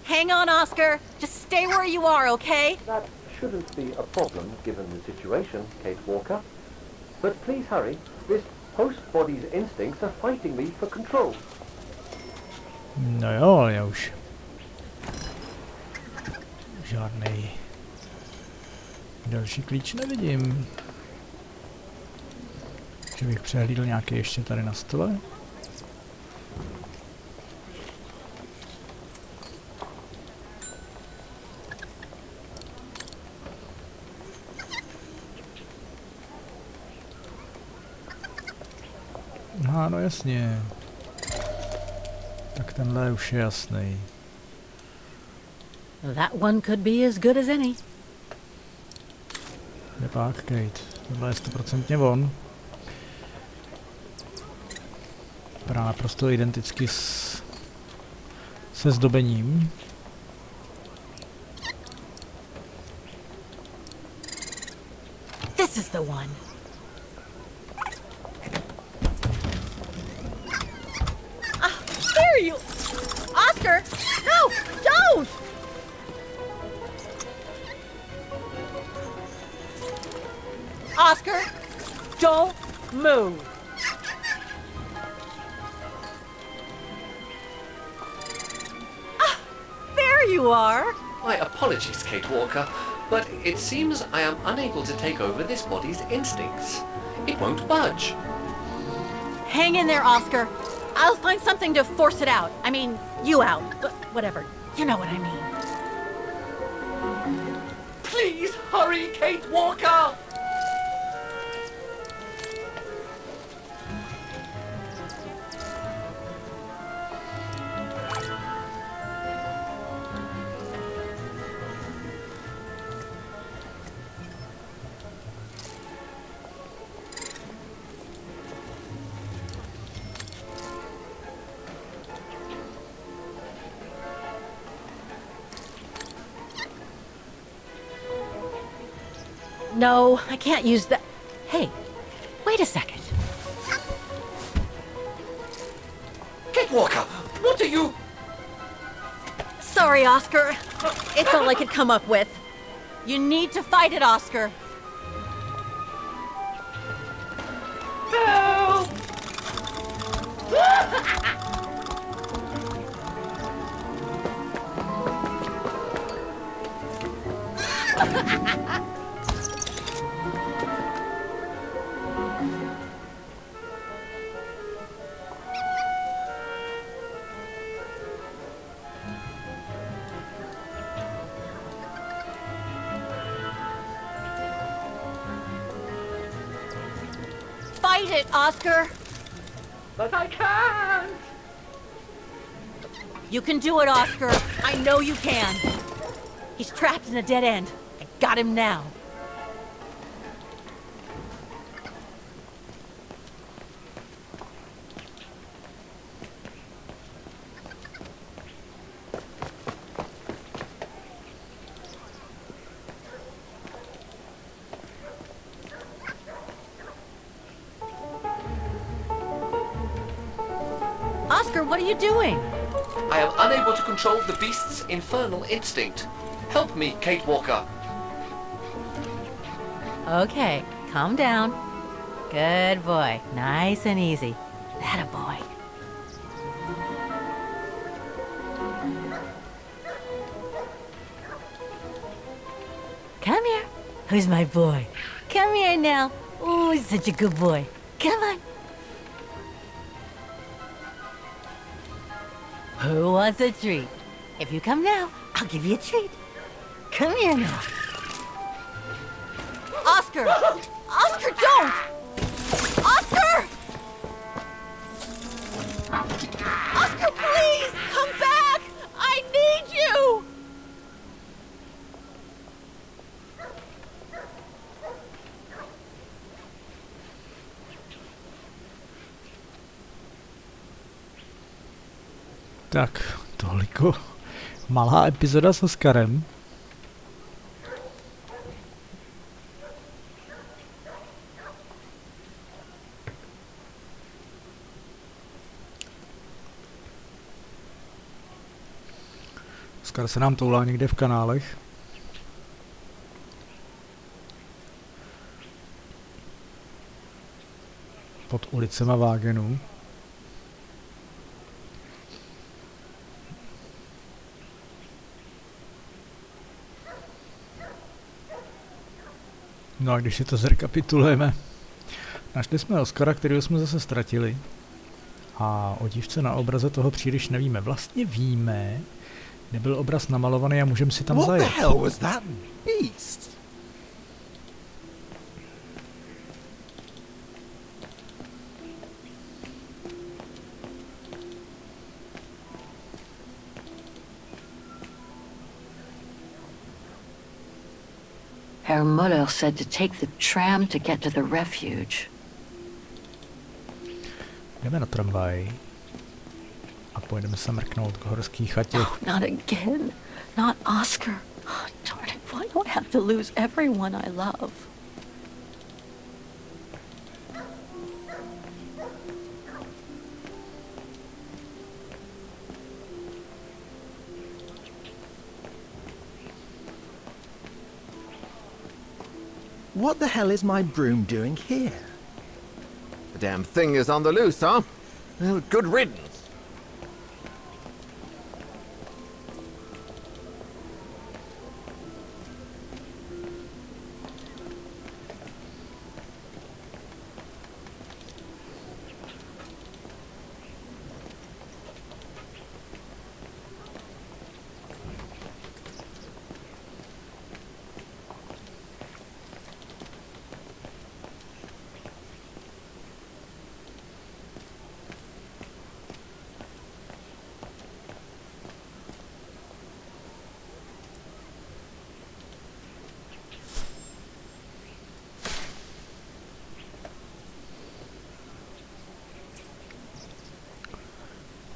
Hang on, Oscar. Just stay where you are, okay? That shouldn't be a problem given the situation, Kate Walker. But please hurry. This host body's instincts are fighting me for control. No jo, já už žádnej další klíč nevidím. Že bych přehlídl nějaký ještě tady na stole. Aha, no jasně. Tak tenhle už je jasný. That one could be as good as any. Je pak, Kate. Tohle je 100% on. Vypadá naprosto identicky se zdobením. This is the one. There you... Oscar! No! Don't! Oscar! Don't move! Ah! There you are! My apologies, Kate Walker, but it seems I am unable to take over this body's instincts. It won't budge. Hang in there, Oscar. I'll find something to force it out. I mean, you out. But whatever. You know what I mean. Please hurry, Kate Walker! No, I can't use that. Hey, wait a second. Kate Walker, what are you... Sorry, Oscar. It's all I could come up with. You need to fight it, Oscar. Help! Fight it, Oscar. But I can't! You can do it, Oscar. I know you can. He's trapped in a dead end. I got him now. Oscar, what are you doing? I am unable to control the beast's infernal instinct. Help me, Kate Walker. Okay, calm down. Good boy. Nice and easy. That a boy. Come here. Who's my boy? Come here now. Oh, he's such a good boy. Come on. Who wants a treat? If you come now, I'll give you a treat. Come here now. Oscar! Oscar, don't! Oscar! Oscar, please! Come back! I need you! Tak, toliko malá epizoda s Oscarem. Oscar se nám toulá někde v kanálech. Pod ulicema Vagenu. No a když si to zrekapitulujeme, našli jsme Oscara, kterého jsme zase ztratili. A o dívce na obraze toho příliš nevíme. Vlastně víme, kde byl obraz namalovaný a můžeme si tam zajet. What the hell was that beast? Herr Muller said to take the tram to get to the refuge. Jdeme na tramvaj a pojedeme se mrknout k horský chatě. Oh, not again. Not Oscar. Oh, darn it. Why do I have to lose everyone I love? What the hell is my broom doing here? The damn thing is on the loose, huh? Well, good riddance.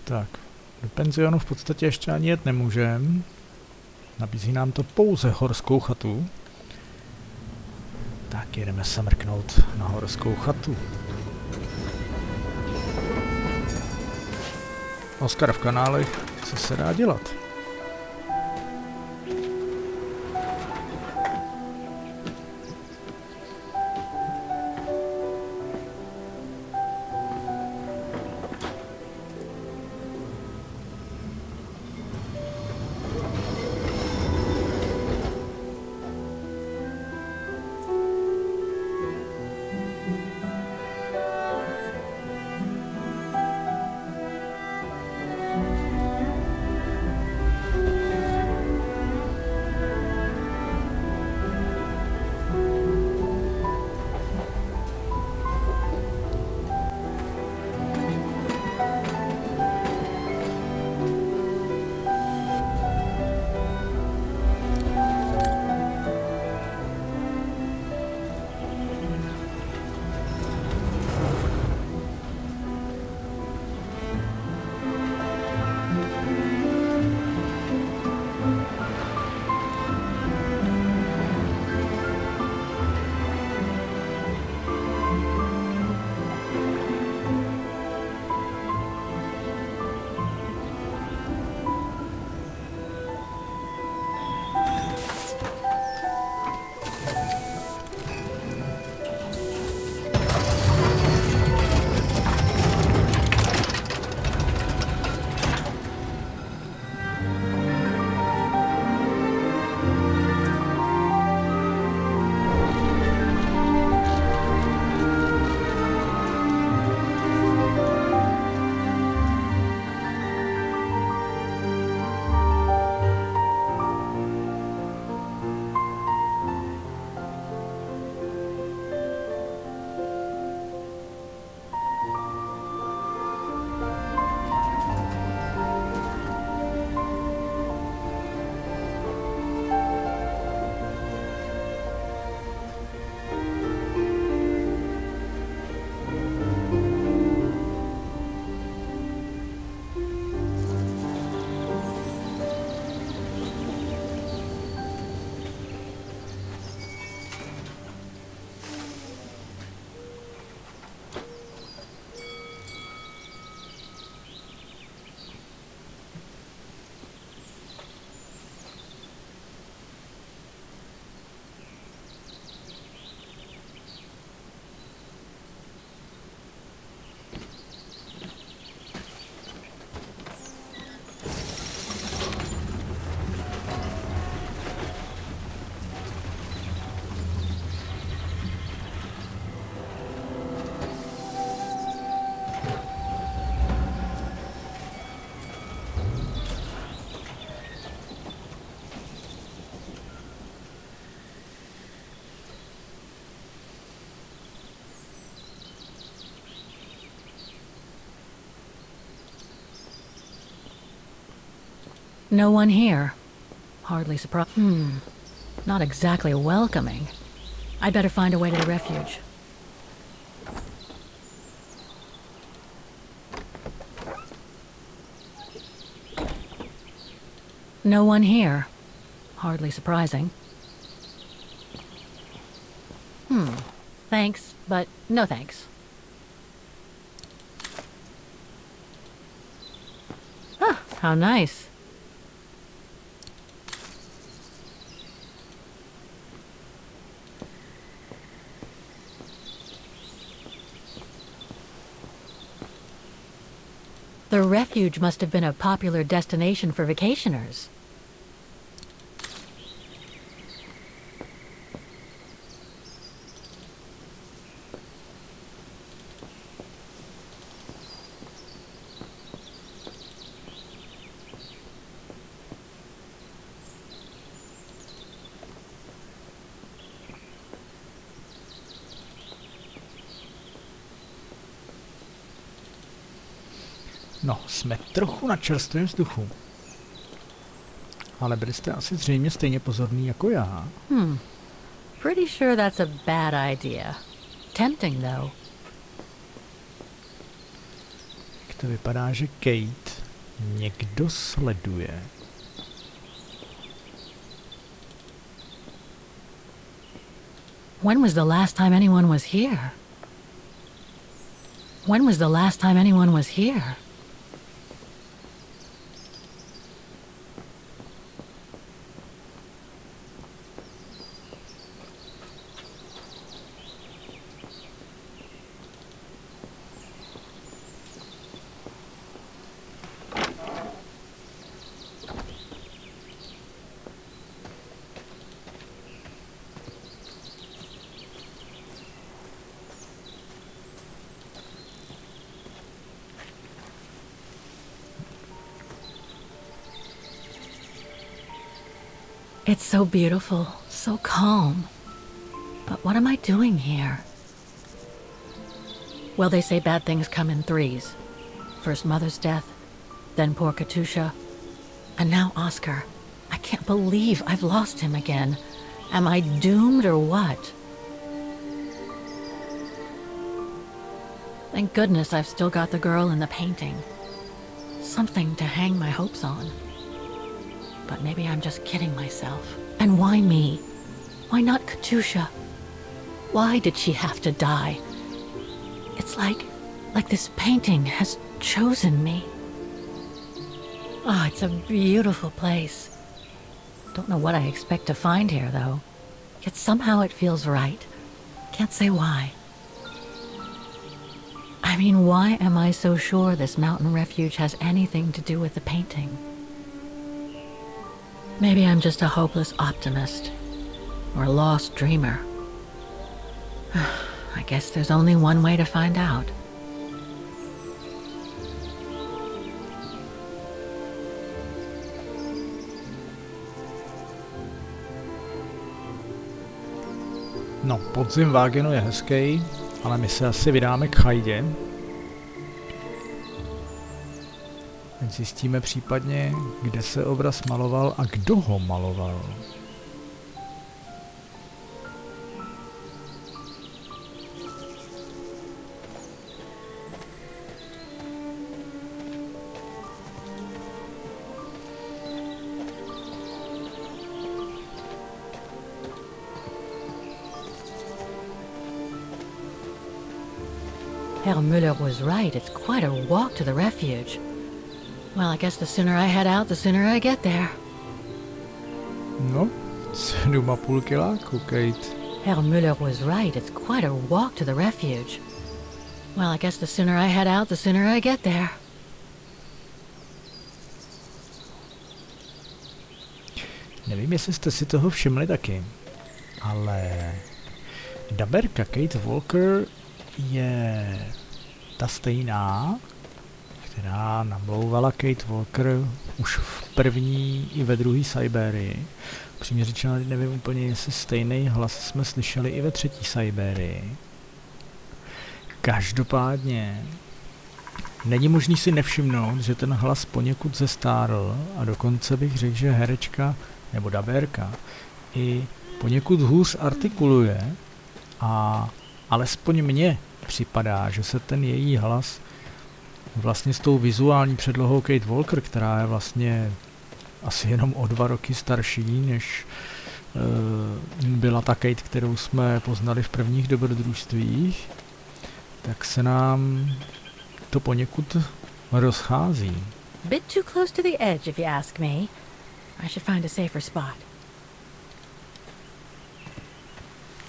Tak, do penzionu v podstatě ještě ani jet nemůžem. Nabízí nám to pouze horskou chatu. Tak jedeme se mrknout na horskou chatu. Oscar v kanálech, co se dá dělat? No one here. Hardly surprised. Not exactly welcoming. I'd better find a way to the refuge. No one here. Hardly surprising. Thanks, but no thanks. Ah, how nice. The refuge must have been a popular destination for vacationers. No, jsme trochu na čerstvém vzduchu. Ale byli jste asi zřejmě stejně pozorní jako já. Pretty sure that's a bad idea. Tempting, though. Jak to vypadá, že Kate někdo sleduje. When was the last time anyone was here? When was the last time anyone was here? It's so beautiful, so calm. But what am I doing here? Well, they say bad things come in threes. First Mother's death, then poor Katusha, and now Oscar. I can't believe I've lost him again. Am I doomed or what? Thank goodness I've still got the girl in the painting. Something to hang my hopes on. But maybe I'm just kidding myself. And why me? Why not Katusha? Why did she have to die? It's like this painting has chosen me. Oh, it's a beautiful place. Don't know what I expect to find here, though. Yet somehow it feels right. Can't say why. I mean, why am I so sure this mountain refuge has anything to do with the painting? Maybe I'm just a hopeless optimist, or a lost dreamer. I guess there's only one way to find out. No, podzim Vagenu je hezký, ale my se asi vydáme k chajdě. Teď zjistíme případně, kde se obraz maloval a kdo ho maloval. Herr Müller was right. It's quite a walk to the refuge. Well, I guess the sooner I head out, the sooner I get there. No, 7,5 kiláků, Kate. Herr Müller was right. It's quite a walk to the refuge. Well, I guess the sooner I head out, the sooner I get there. Nevím, jestli jste si toho všimli taky, ale daberka Kate Walker je ta stejná, která namlouvala Kate Walker už v první i ve druhé Syberii. Přímě řečeno, nevím úplně, jestli stejný hlas jsme slyšeli i ve třetí Syberii. Každopádně Není možný si nevšimnout, že ten hlas poněkud zestárl a dokonce bych řekl, že herečka nebo dabérka i poněkud hůř artikuluje a alespoň mně připadá, že se ten její hlas vlastně s tou vizuální předlohou Kate Walker, která je vlastně asi jenom o 2 roky starší, než byla ta Kate, kterou jsme poznali v prvních dobrodružstvích, tak se nám to poněkud rozchází. Bit too close to the edge, if you ask me. I should find a safer spot.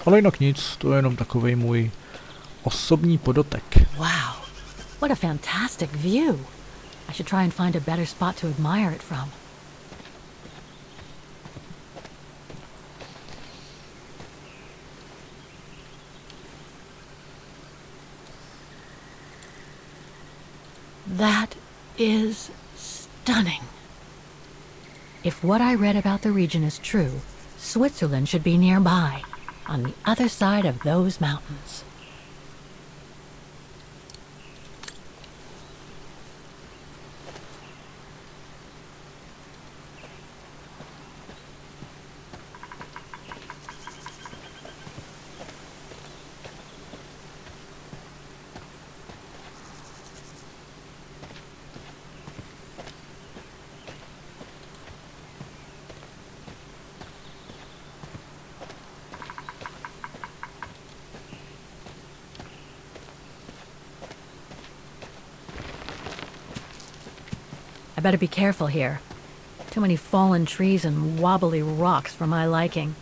Ale jinak nic, to je jenom takovej můj osobní podotek. Wow, what a fantastic view. I should try and find a better spot to admire it from. That is stunning. If what I read about the region is true, Switzerland should be nearby, on the other side of those mountains. I better be careful here. Too many fallen trees and wobbly rocks for my liking.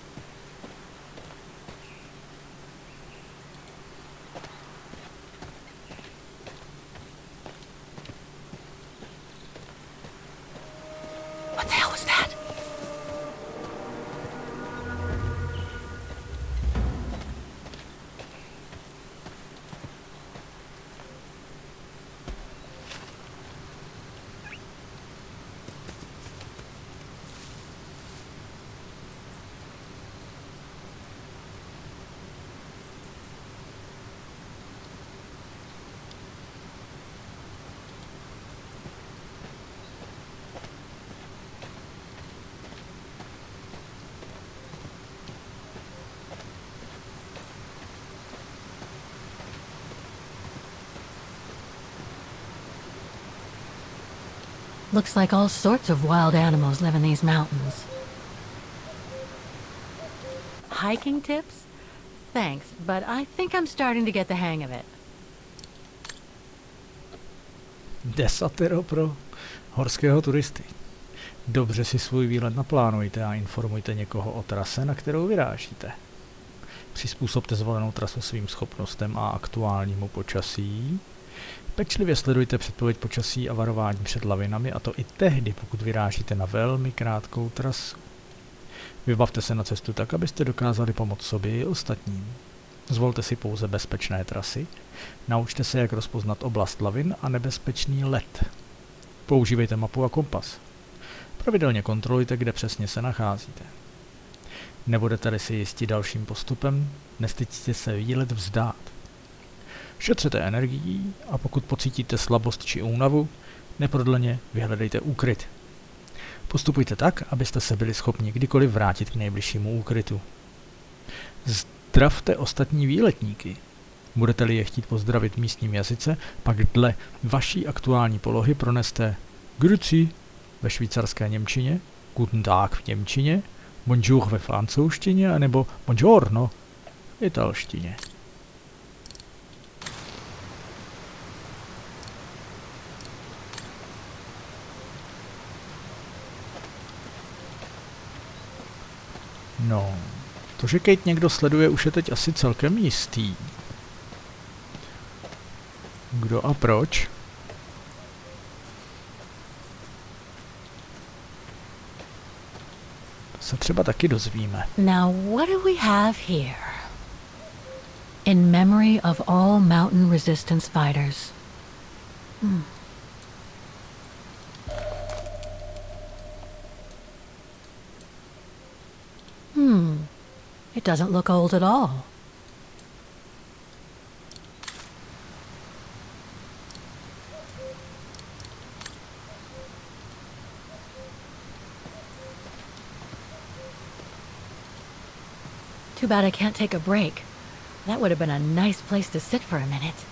What the hell was that? Looks like all sorts of wild animals live in these mountains. Hiking tips? Thanks, but I think I'm starting to get the hang of it. Desatero pro horského turisty. Dobře si svůj výlet naplánujte a informujte někoho o trase, na kterou vyrážíte. Přizpůsobte zvolenou trasu svým schopnostem a aktuálnímu počasí. Pečlivě sledujte předpověď počasí a varování před lavinami, a to i tehdy, pokud vyrážíte na velmi krátkou trasu. Vybavte se na cestu tak, abyste dokázali pomoct sobě i ostatním. Zvolte si pouze bezpečné trasy, naučte se, jak rozpoznat oblast lavin a nebezpečný led. Používejte mapu a kompas. Pravidelně kontrolujte, kde přesně se nacházíte. Nebudete-li si jistí dalším postupem, nestyďte se výlet vzdát. Šetřete energií a pokud pocítíte slabost či únavu, neprodleně vyhledejte úkryt. Postupujte tak, abyste se byli schopni kdykoliv vrátit k nejbližšímu úkrytu. Zdravte ostatní výletníky. Budete-li je chtít pozdravit v místním jazyce, pak dle vaší aktuální polohy proneste Grüezi ve švýcarské němčině, Guten Tag v němčině, Bonjour ve francouzštině anebo Buongiorno v italštině. No, to, že Kate někdo sleduje, už je teď asi celkem jistý. Kdo a proč? To se třeba taky dozvíme. Now, what do we have here? In memory of all mountain resistance fighters. It doesn't look old at all. Too bad I can't take a break. That would have been a nice place to sit for a minute.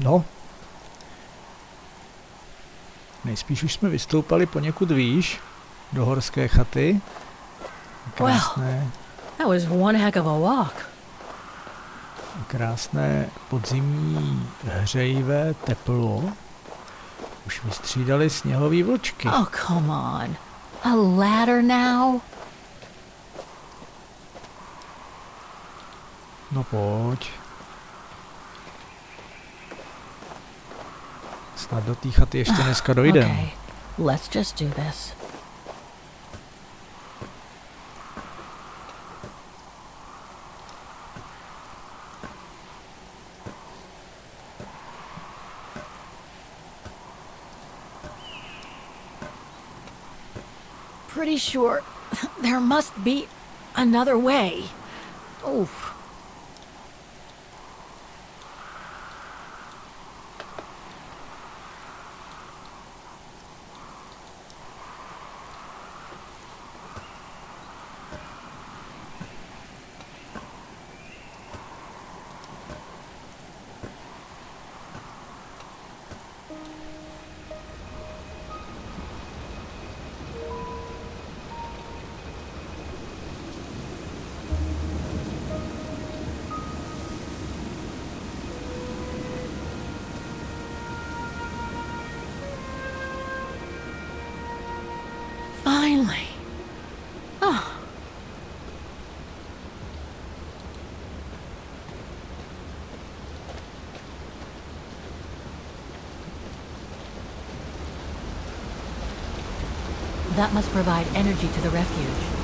No. Nejspíš už jsme vystoupali poněkud výš do horské chaty. Krásné. That was one heck of a walk. Krásné podzimní hřejivé teplo. Už vystřídali sněhový vlčky. Oh, come on. A ladder now? No pojď. Snad do té chaty ještě dneska dojdeme. Okay, let's just do this. Pretty sure there must be another way. Oof. Finally. Oh. That must provide energy to the refuge.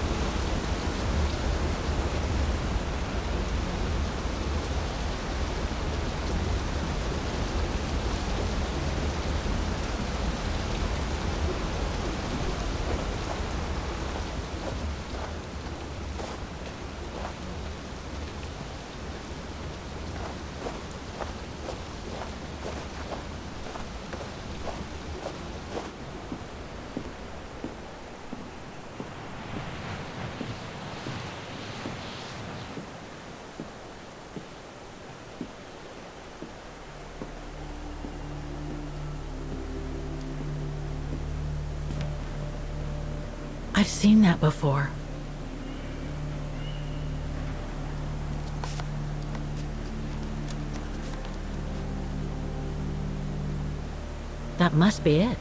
I've seen that before. That must be it.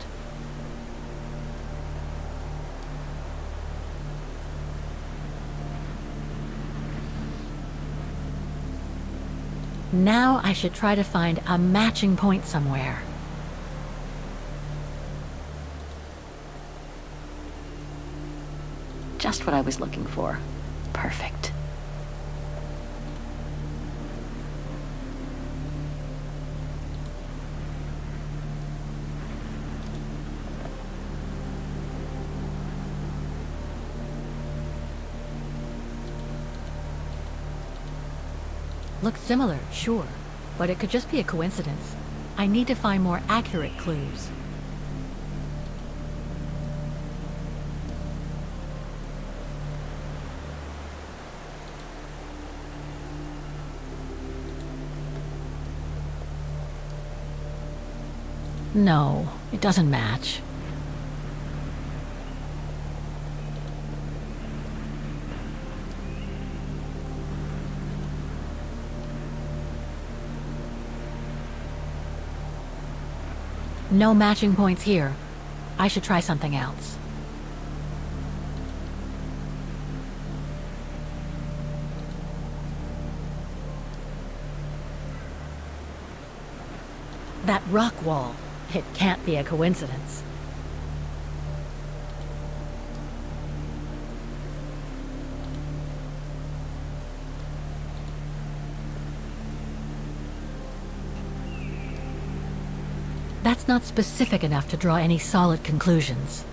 Now I should try to find a matching point somewhere. Just what I was looking for. Perfect. Looks similar, sure, but it could just be a coincidence. I need to find more accurate clues. No, it doesn't match. No matching points here. I should try something else. That rock wall. It can't be a coincidence. That's not specific enough to draw any solid conclusions.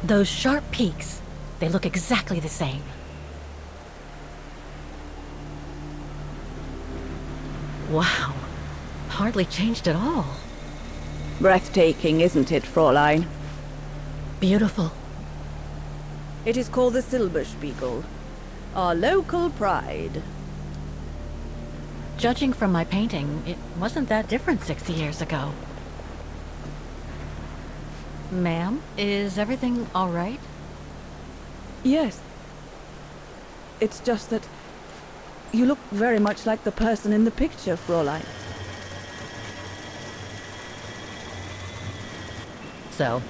Those sharp peaks, they look exactly the same. Wow, hardly changed at all. Breathtaking, isn't it, Fräulein? Beautiful. It is called the Silberspiegel, our local pride. Judging from my painting, it wasn't that different 60 years ago. Ma'am, is everything all right? Yes. It's just that you look very much like the person in the picture, Fräulein. So,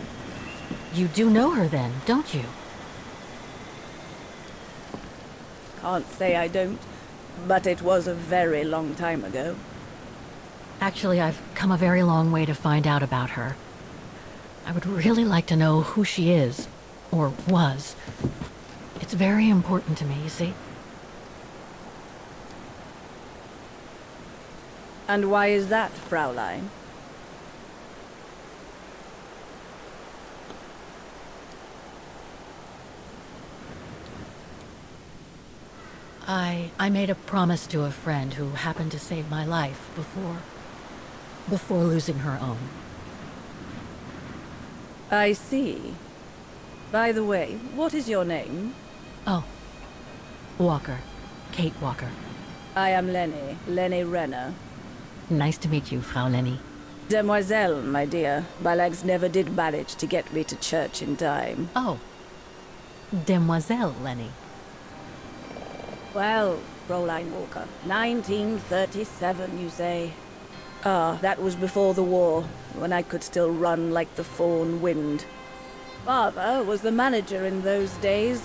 you do know her then, don't you? Can't say I don't, but it was a very long time ago. Actually, I've come a very long way to find out about her. I would really like to know who she is, or was. It's very important to me, you see? And why is that, Fräulein? I made a promise to a friend who happened to save my life before losing her own. I see. By the way, what is your name? Oh, Walker. Kate Walker. I am Lenny Renner. Nice to meet you, Frau Lenny. Demoiselle, my dear. My legs never did manage to get me to church in time. Oh, Demoiselle Lenny. Well, Fräulein Walker, 1937, you say? Ah, that was before the war, when I could still run like the fawn wind. Father was the manager in those days.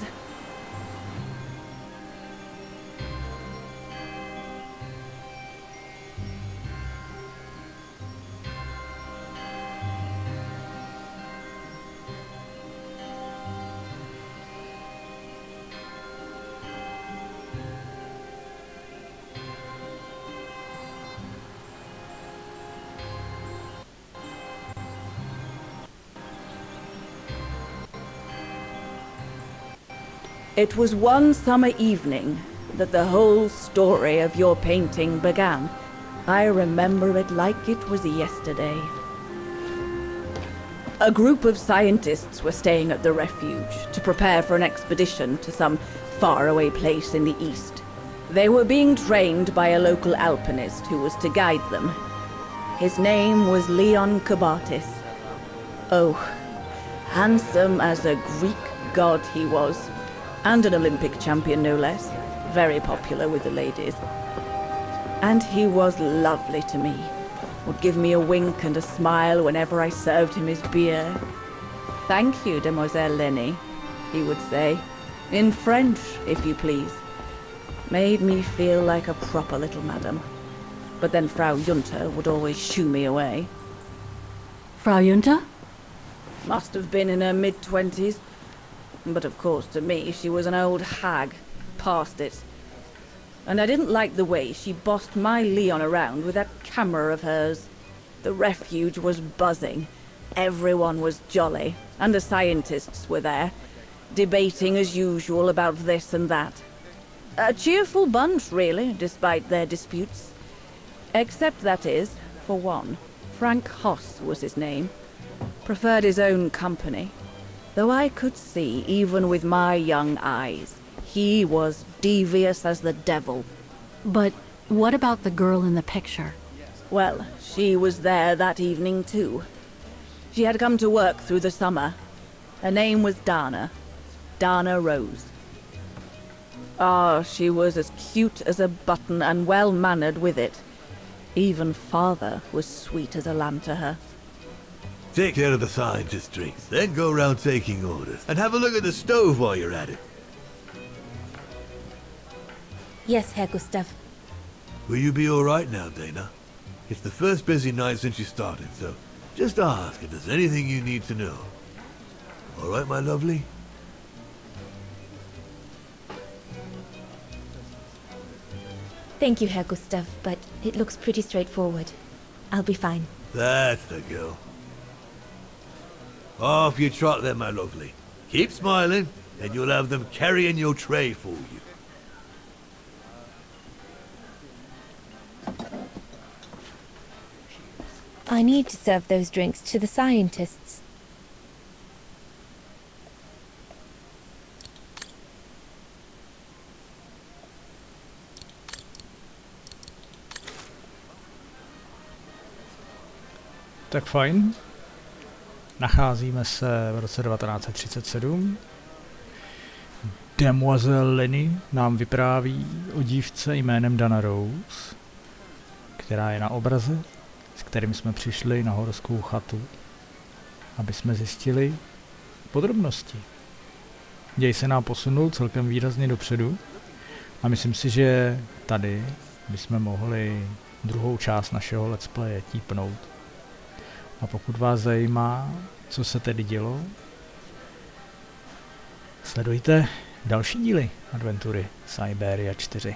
It was one summer evening that the whole story of your painting began. I remember it like it was yesterday. A group of scientists were staying at the refuge to prepare for an expedition to some faraway place in the east. They were being trained by a local alpinist who was to guide them. His name was Leon Kabatis. Oh, handsome as a Greek god he was. And an Olympic champion, no less. Very popular with the ladies. And he was lovely to me. Would give me a wink and a smile whenever I served him his beer. "Thank you, Demoiselle Lenny," he would say. In French, if you please. Made me feel like a proper little madam. But then Frau Junta would always shoo me away. Frau Junta? Must have been in her mid-20s. But of course, to me, she was an old hag, past it. And I didn't like the way she bossed my Leon around with that camera of hers. The refuge was buzzing. Everyone was jolly, and the scientists were there, debating as usual about this and that. A cheerful bunch, really, despite their disputes. Except, that is, for one. Frank Hoss was his name. Preferred his own company. Though I could see, even with my young eyes, he was devious as the devil. But what about the girl in the picture? Well, she was there that evening too. She had come to work through the summer. Her name was Dana. Dana Rose. Ah, she was as cute as a button and well-mannered with it. Even father was sweet as a lamb to her. Take care of the scientist drinks, then go round taking orders. And have a look at the stove while you're at it. Yes, Herr Gustav. Will you be alright now, Dana? It's the first busy night since you started, so just ask if there's anything you need to know. Alright, my lovely? Thank you, Herr Gustav, but it looks pretty straightforward. I'll be fine. That's the girl. Off you trot then, my lovely. Keep smiling, and you'll have them carrying your tray for you. I need to serve those drinks to the scientists. Tak fajn. Nacházíme se v roce 1937. Demoiselle Lenny nám vypráví o dívce jménem Dana Rose, která je na obraze, s kterým jsme přišli na horskou chatu, aby jsme zjistili podrobnosti. Děj se nám posunul celkem výrazně dopředu a myslím si, že tady bychom mohli druhou část našeho let's playe típnout. A pokud vás zajímá, co se tedy dělo, sledujte další díly adventury Syberia 4.